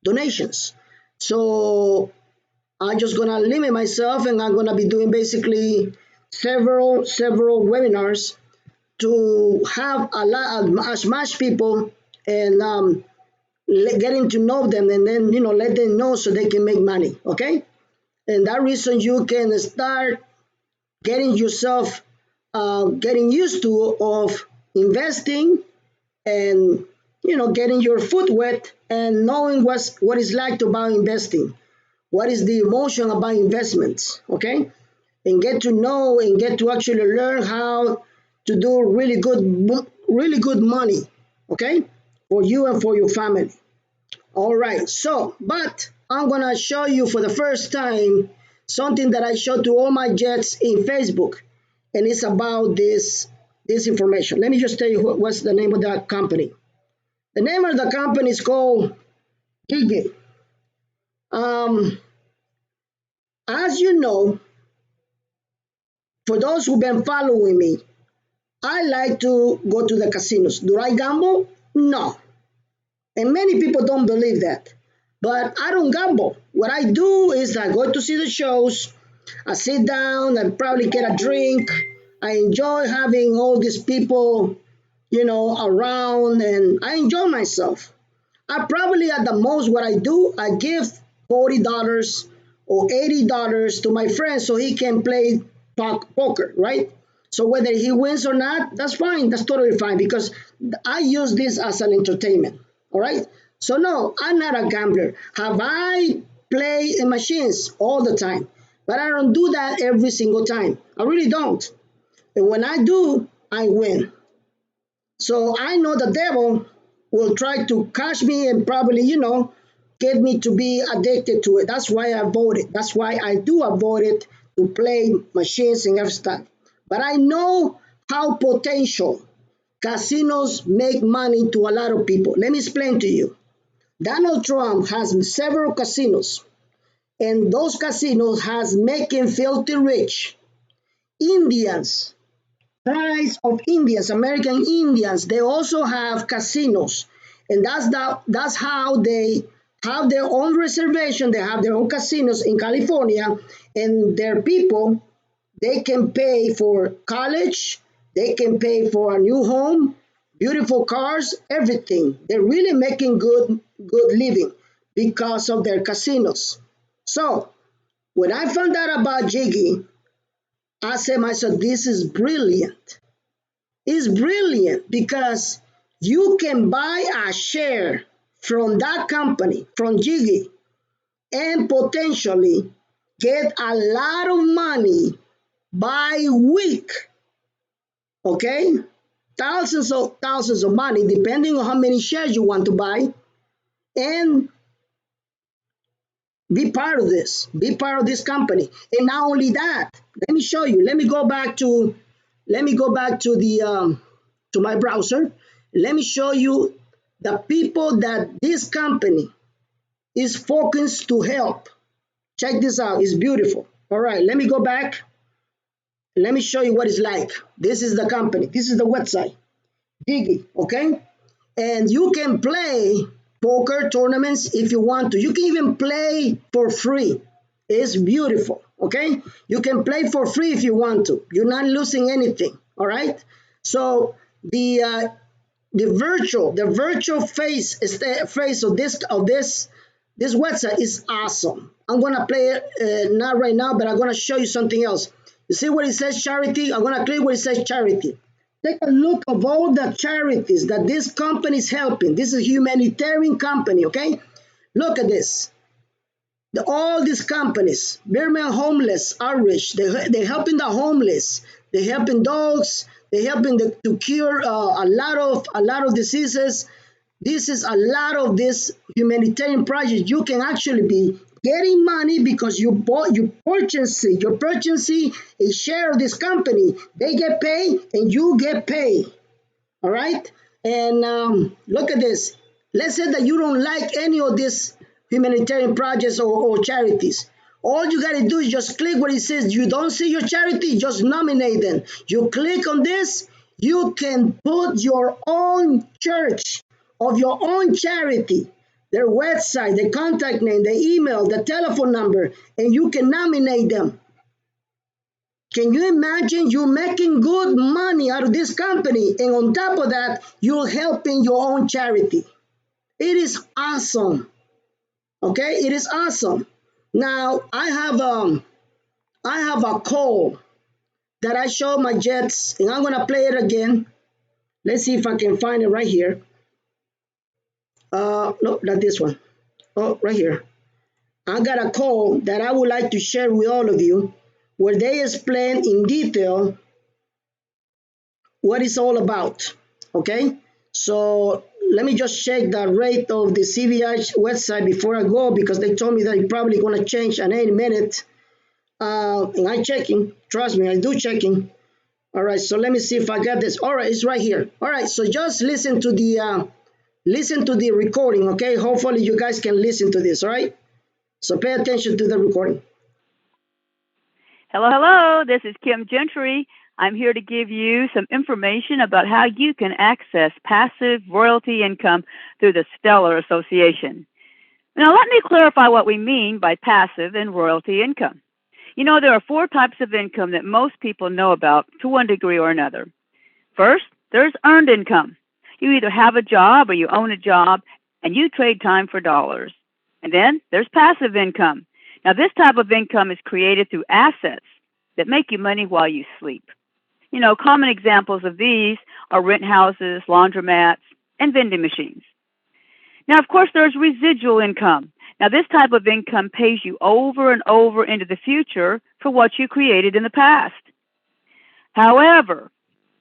donations. So I'm just gonna limit myself, and I'm gonna be doing basically several webinars to have as much people and getting to know them, and then let them know so they can make money. Okay, and that reason you can start getting yourself getting used to of investing, and getting your foot wet and knowing what it's like about investing, what is the emotion about investments. Okay, and get to know and get to actually learn how to do really good money. Okay, for you and for your family. All right, so but I'm gonna show you for the first time something that I show to all my jets in Facebook, and it's about this information. Let me just tell you what's the name of that company. The name of the company is called Gigi. um as you know, for those who've been following me, I like to go to the casinos. Do I gamble? No. And many people don't believe that. But I don't gamble. What I do is I go to see the shows, I sit down and probably get a drink. I enjoy having all these people, around, and I enjoy myself. I probably at the most what I do, I give $40 or $80 to my friend so he can play poker, right? So whether he wins or not, that's fine. That's totally fine because I use this as an entertainment. All right. So no, I'm not a gambler. Have I played in machines all the time? But I don't do that every single time. I really don't. And when I do, I win. So I know the devil will try to catch me and probably, get me to be addicted to it. That's why I avoid it. That's why I do avoid it to play machines and every stuff. But I know how potential casinos make money to a lot of people. Let me explain to you. Donald Trump has several casinos, and those casinos has making filthy rich Indians, tribes of Indians, American Indians. They also have casinos, and that's how they have their own reservation. They have their own casinos in California, and their people, they can pay for college, they can pay for a new home, beautiful cars, everything. They're really making good living because of their casinos. So when I found out about Jiggy, I said myself, this is brilliant. It's brilliant because you can buy a share from that company, from Jiggy, and potentially get a lot of money by week. Okay, thousands of money depending on how many shares you want to buy, and be part of this company. And not only that, let me show you. Let me go back to the to my browser. Let me show you the people that this company is focused to help. Check this out, it's beautiful. All right, let me go back. Let me show you what it's like. This is the company, this is the website, Diggy, okay? And you can play poker tournaments if you want to. You can even play for free. It's beautiful, okay? You can play for free if you want to. You're not losing anything, all right? So the virtual face of this website is awesome. I'm gonna play it not right now, but I'm gonna show you something else. You see where it says charity? I'm gonna click where it says charity. Take a look of all the charities that this company is helping. This is a humanitarian company, okay? Look at this. All these companies, Birmingham Homeless Outreach, they're helping the homeless. They're helping dogs. They're helping to cure a lot of diseases. This is a lot of this humanitarian projects. You can actually be getting money because you're purchasing a share of this company. They get paid and you get paid. All right. And look at this. Let's say that you don't like any of these humanitarian projects or charities. All you got to do is just click where it says you don't see your charity, just nominate them. You click on this, you can put your own church of your own charity, their website, the contact name, the email, the telephone number, and you can nominate them. Can you imagine you making good money out of this company, and on top of that, you're helping your own charity? It is awesome. Okay, it is awesome. Now I have a call that I show my Jets, and I'm gonna play it again. Let's see if I can find it right here. No, not this one. Oh, right here. I got a call that I would like to share with all of you, where they explain in detail what it's all about. Okay, so let me just check the rate of the CVI website before I go, because they told me that it's probably going to change at any minute. And I'm checking. Trust me, I do checking. All right, so let me see if I got this. All right, it's right here. All right, so just listen to the recording. Okay, hopefully you guys can listen to this. All right, so pay attention to the recording. Hello, hello. This is Kim Gentry. I'm here to give you some information about how you can access passive royalty income through the Stellar Association. Now, let me clarify what we mean by passive and royalty income. You know, there are 4 types of income that most people know about to one degree or another. First, there's earned income. You either have a job or you own a job, and you trade time for dollars. And then there's passive income. Now, this type of income is created through assets that make you money while you sleep. You know, common examples of these are rent houses, laundromats, and vending machines. Now, of course, there's residual income. Now, this type of income pays you over and over into the future for what you created in the past. However,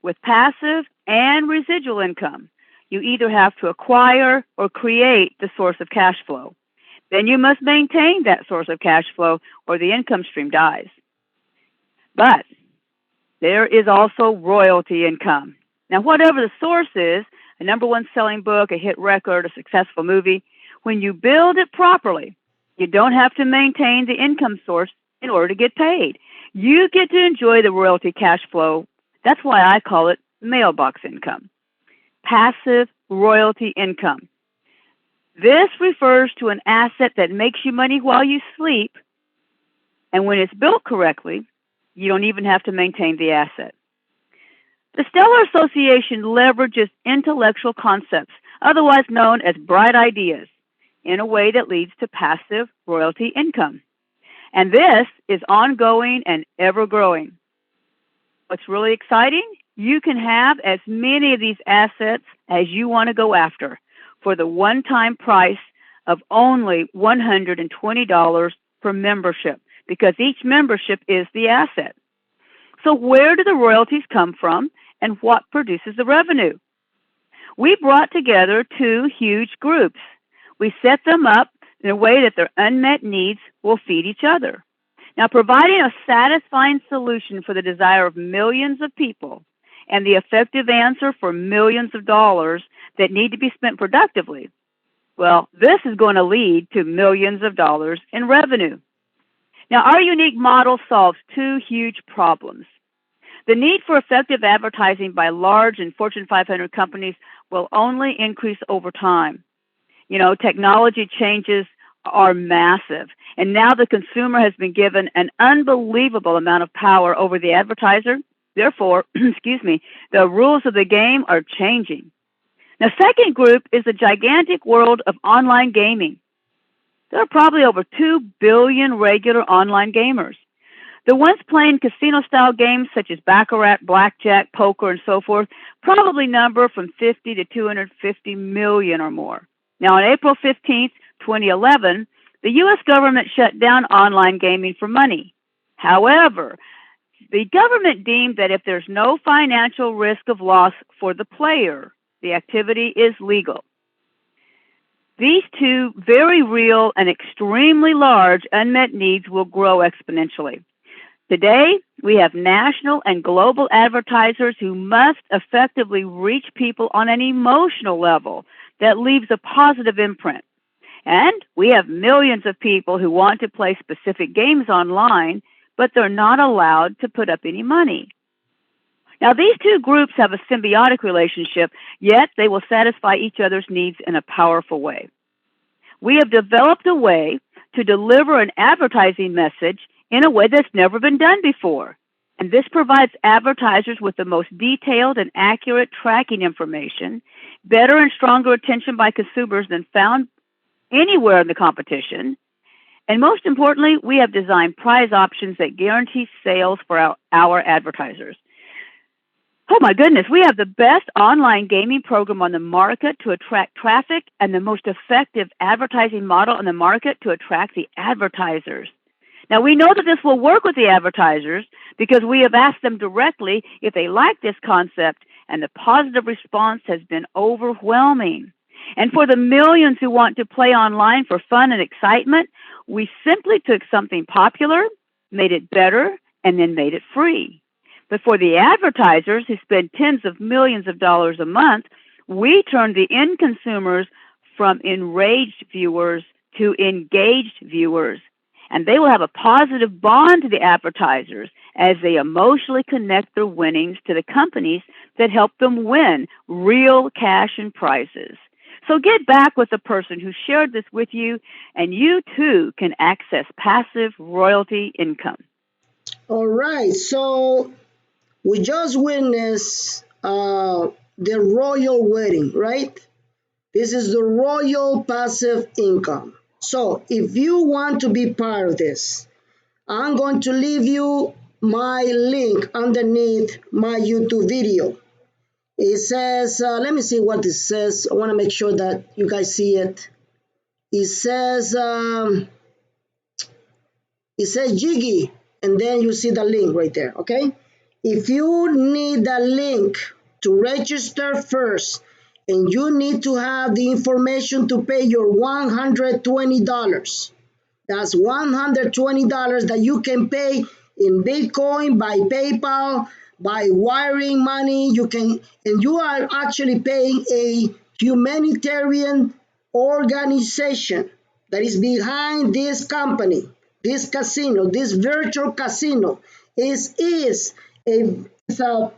with passive and residual income, you either have to acquire or create the source of cash flow. Then you must maintain that source of cash flow or the income stream dies. But there is also royalty income. Now, whatever the source is, a #1 selling book, a hit record, a successful movie, when you build it properly, you don't have to maintain the income source in order to get paid. You get to enjoy the royalty cash flow. That's why I call it mailbox income. Passive royalty income. This refers to an asset that makes you money while you sleep, and when it's built correctly, you don't even have to maintain the asset. The Stellar Association leverages intellectual concepts, otherwise known as bright ideas, in a way that leads to passive royalty income. And this is ongoing and ever growing. What's really exciting? You can have as many of these assets as you want to go after for the one-time price of only $120 per membership, because each membership is the asset. So where do the royalties come from, and what produces the revenue? We brought together two huge groups. We set them up in a way that their unmet needs will feed each other. Now, providing a satisfying solution for the desire of millions of people and the effective answer for millions of dollars that need to be spent productively, well, this is going to lead to millions of dollars in revenue. Now, our unique model solves two huge problems. The need for effective advertising by large and Fortune 500 companies will only increase over time. You know, technology changes are massive, and now the consumer has been given an unbelievable amount of power over the advertiser. Therefore, the rules of the game are changing. Now, second group is the gigantic world of online gaming. There are probably over 2 billion regular online gamers. The ones playing casino-style games such as baccarat, blackjack, poker, and so forth probably number from 50 to 250 million or more. Now, on April 15th, 2011, the U.S. government shut down online gaming for money. However, the government deemed that if there's no financial risk of loss for the player, the activity is legal. These two very real and extremely large unmet needs will grow exponentially. Today, we have national and global advertisers who must effectively reach people on an emotional level that leaves a positive imprint. And we have millions of people who want to play specific games online, but they're not allowed to put up any money. Now, these two groups have a symbiotic relationship, yet they will satisfy each other's needs in a powerful way. We have developed a way to deliver an advertising message in a way that's never been done before. And this provides advertisers with the most detailed and accurate tracking information, better and stronger attention by consumers than found anywhere in the competition. And most importantly, we have designed prize options that guarantee sales for our advertisers. Oh my goodness, we have the best online gaming program on the market to attract traffic and the most effective advertising model on the market to attract the advertisers. Now, we know that this will work with the advertisers because we have asked them directly if they like this concept, and the positive response has been overwhelming. And for the millions who want to play online for fun and excitement, we simply took something popular, made it better, and then made it free. But for the advertisers who spend tens of millions of dollars a month, we turned the end consumers from enraged viewers to engaged viewers. And they will have a positive bond to the advertisers as they emotionally connect their winnings to the companies that help them win real cash and prizes. So get back with the person who shared this with you, and you too can access passive royalty income. All right, so we just witnessed the royal wedding, right? This is the royal passive income. So if you want to be part of this, I'm going to leave you my link underneath my YouTube video. It says, let me see what it says. I want to make sure that you guys see it. It says Jiggy, and then you see the link right there, okay? If you need the link to register first, and you need to have the information to pay your $120. That's $120 that you can pay in Bitcoin, by PayPal, by wiring money. You can, and you are actually paying a humanitarian organization that is behind this company, this casino, this virtual casino is a is a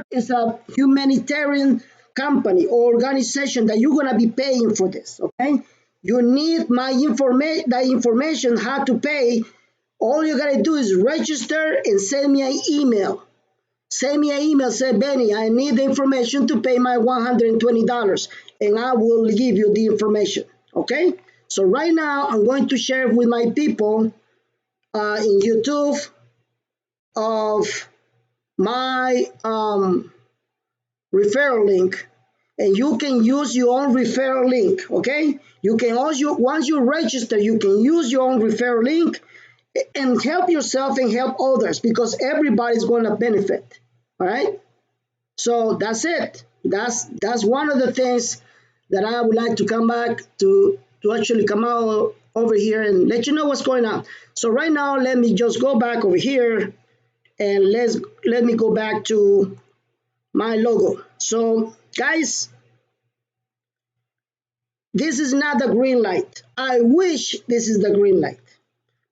is a humanitarian company or organization that you're gonna be paying for this. Okay, you need my information, the information how to pay. All you gotta do is register and send me an email. Send me an email, say, Benny, I need the information to pay my $120, and I will give you the information. Okay? So right now, I'm going to share with my people in YouTube of my referral link, and you can use your own referral link. Okay? You can also, once you register, you can use your own referral link and help yourself and help others because everybody's going to benefit. All right? So that's it. That's one of the things that I would like to come back to actually come out over here and let you know what's going on. So right now, let me just go back over here and let me go back to my logo. So guys, this is not the green light. I wish this is the green light.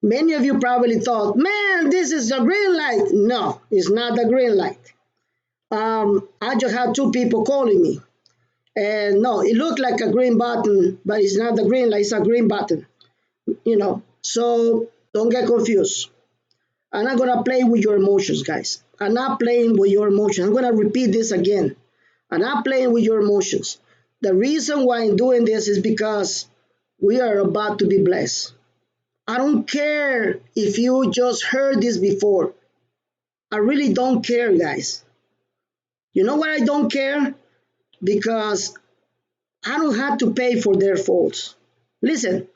Many of you probably thought, man, this is the green light. No, it's not the green light. I just had two people calling me. And no, it looked like a green button, but it's not the green light, it's a green button, you know. So don't get confused. I'm not gonna play with your emotions, guys. I'm not playing with your emotions. I'm gonna repeat this again. I'm not playing with your emotions. The reason why I'm doing this is because we are about to be blessed. I don't care if you just heard this before. I really don't care, guys. You know why I don't care? Because I don't have to pay for their faults. Listen,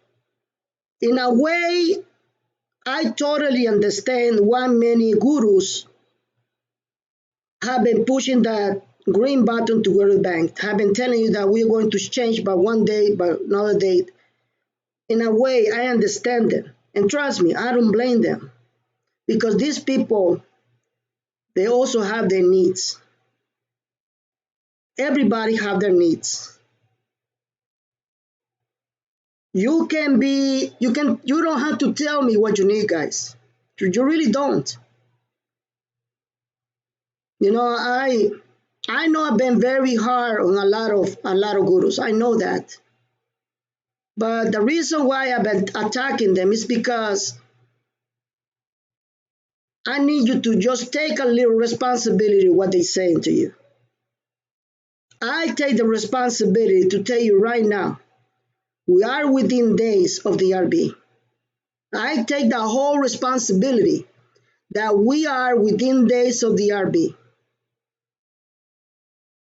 in a way, I totally understand why many gurus have been pushing that green button to go to the bank, have been telling you that we're going to change by one day, by another date. In a way, I understand them. And trust me, I don't blame them. Because these people, they also have their needs. Everybody have their needs. You don't have to tell me what you need, guys. You really don't. You know, I know I've been very hard on a lot of gurus. I know that. But the reason why I've been attacking them is because I need you to just take a little responsibility of what they're saying to you. I take the responsibility to tell you right now, we are within days of the RB. I take the whole responsibility that we are within days of the RB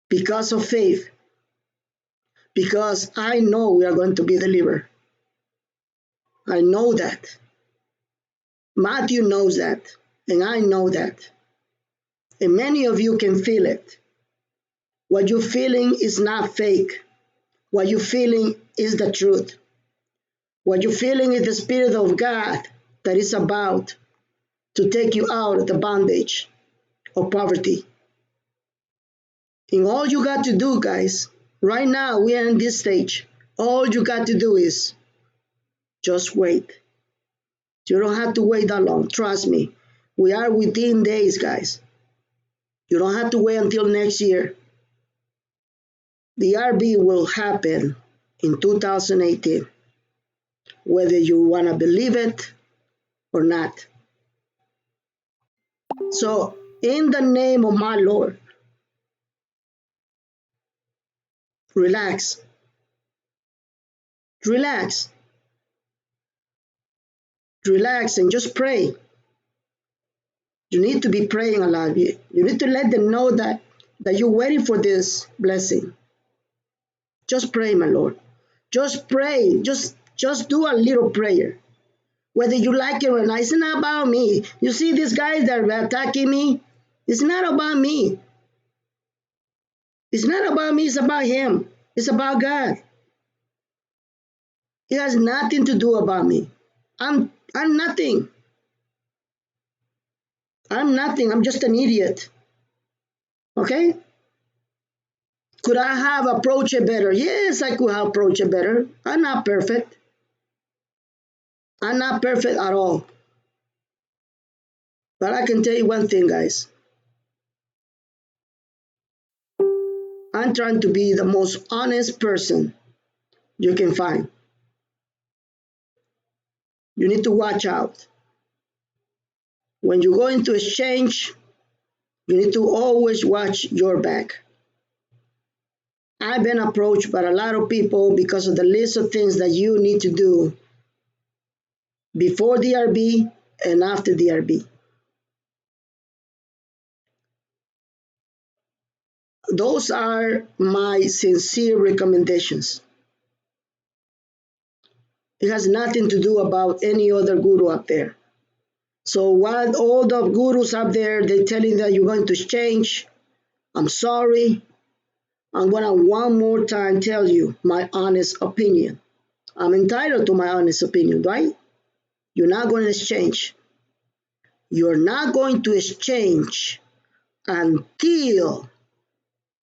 because of faith, because I know we are going to be delivered. I know that. Matthew knows that, and I know that. And many of you can feel it. What you're feeling is not fake. What you're feeling is the truth. What you're feeling is the Spirit of God that is about to take you out of the bondage of poverty. And all you got to do, guys, right now we are in this stage. All you got to do is just wait. You don't have to wait that long. Trust me. We are within days, guys. You don't have to wait until next year. The RB will happen in 2018, whether you want to believe it or not. So, in the name of my Lord, relax, relax, relax, and just pray. You need to be praying a lot. You need to let them know that you're waiting for this blessing. Just pray, my Lord. Just pray. Just do a little prayer. Whether you like it or not, it's not about me. You see these guys that are attacking me? It's not about me. It's not about me, it's about him. It's about God. It has nothing to do about me. I'm nothing. I'm nothing. I'm just an idiot. Okay? Could I have approached it better? Yes, I could have approached it better. I'm not perfect. I'm not perfect at all. But I can tell you one thing, guys. I'm trying to be the most honest person you can find. You need to watch out. When you go into exchange, you need to always watch your back. I've been approached by a lot of people because of the list of things that you need to do before DRB and after DRB. Those are my sincere recommendations. It has nothing to do about any other guru up there. So what all the gurus up there, they telling that you're going to exchange, I'm sorry. I'm gonna one more time tell you my honest opinion. I'm entitled to my honest opinion, right? You're not going to exchange. You're not going to exchange until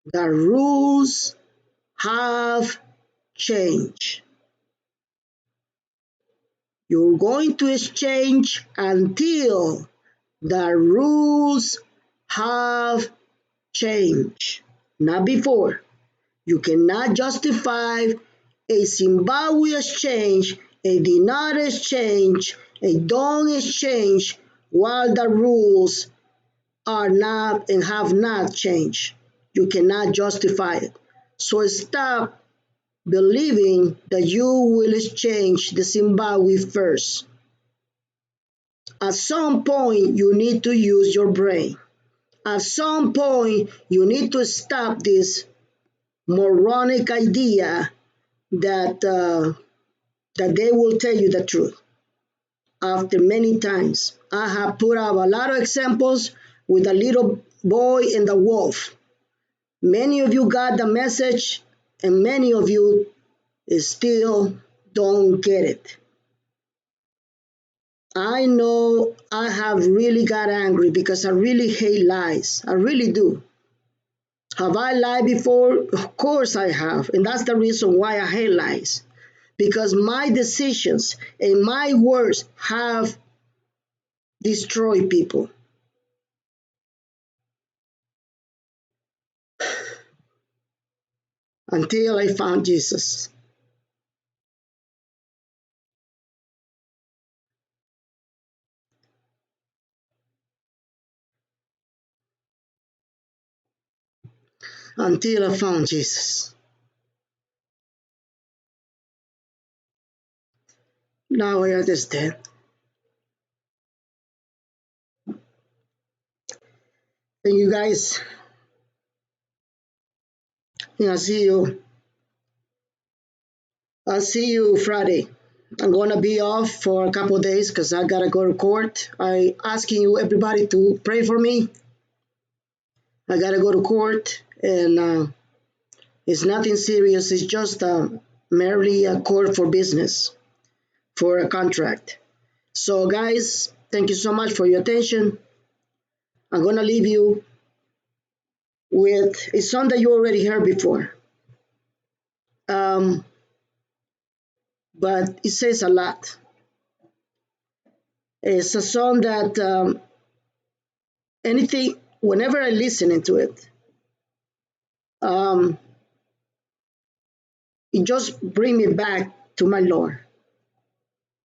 the rules have changed. You're going to exchange until the rules have changed, not before. You cannot justify a Zimbabwe exchange, a dinar exchange, a dong exchange while the rules are not and have not changed. You cannot justify it. So stop believing that you will exchange the Zimbabwe first. At some point, you need to use your brain. At some point, you need to stop this moronic idea that they will tell you the truth. After many times, I have put up a lot of examples with the little boy and the wolf. Many of you got the message, and many of you still don't get it. I know I have really got angry because I really hate lies. I really do. Have I lied before? Of course I have. And that's the reason why I hate lies. Because my decisions and my words have destroyed people. Until I found Jesus. Until I found Jesus. Now I understand. And you guys, I'll see you. I'll see you Friday. I'm gonna be off for a couple of days because I gotta go to court. I asking you everybody to pray for me. I gotta go to court, and it's nothing serious. It's just merely a court for business for a contract. So, guys, thank you so much for your attention. I'm gonna leave you with a song that you already heard before. Um, but it says a lot. It's a song that anything, whenever I listen into it, um, it just bring me back to my Lord.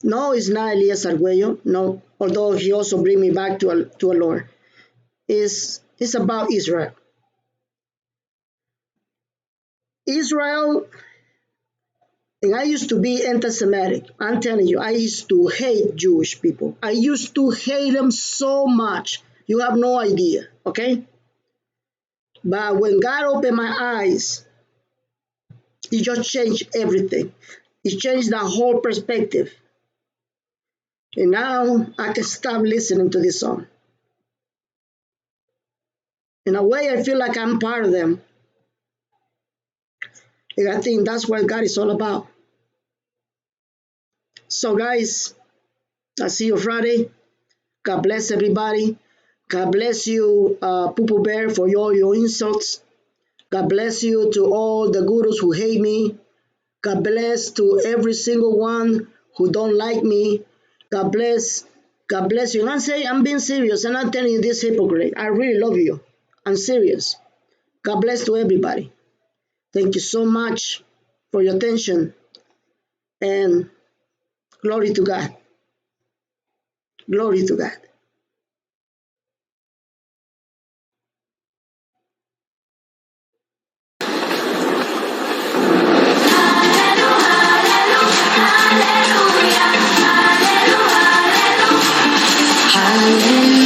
No, it's not Elias Arguello. No, although he also bring me back to a Lord. It's about Israel. Israel, and I used to be anti-Semitic. I'm telling you, I used to hate Jewish people. I used to hate them so much. You have no idea, okay? But when God opened my eyes, it just changed everything. It changed the whole perspective. And now I can stop listening to this song. In a way, I feel like I'm part of them. And I think that's what God is all about. So, guys, I'll see you Friday. God bless everybody. God bless you, Poople Bear, for all your insults. God bless you to all the gurus who hate me. God bless to every single one who don't like me. God bless. God bless you. And I'm being serious. I'm not telling you this hypocrite. I really love you. I'm serious. God bless to everybody. Thank you so much for your attention. And glory to God. Glory to God. Hallelujah.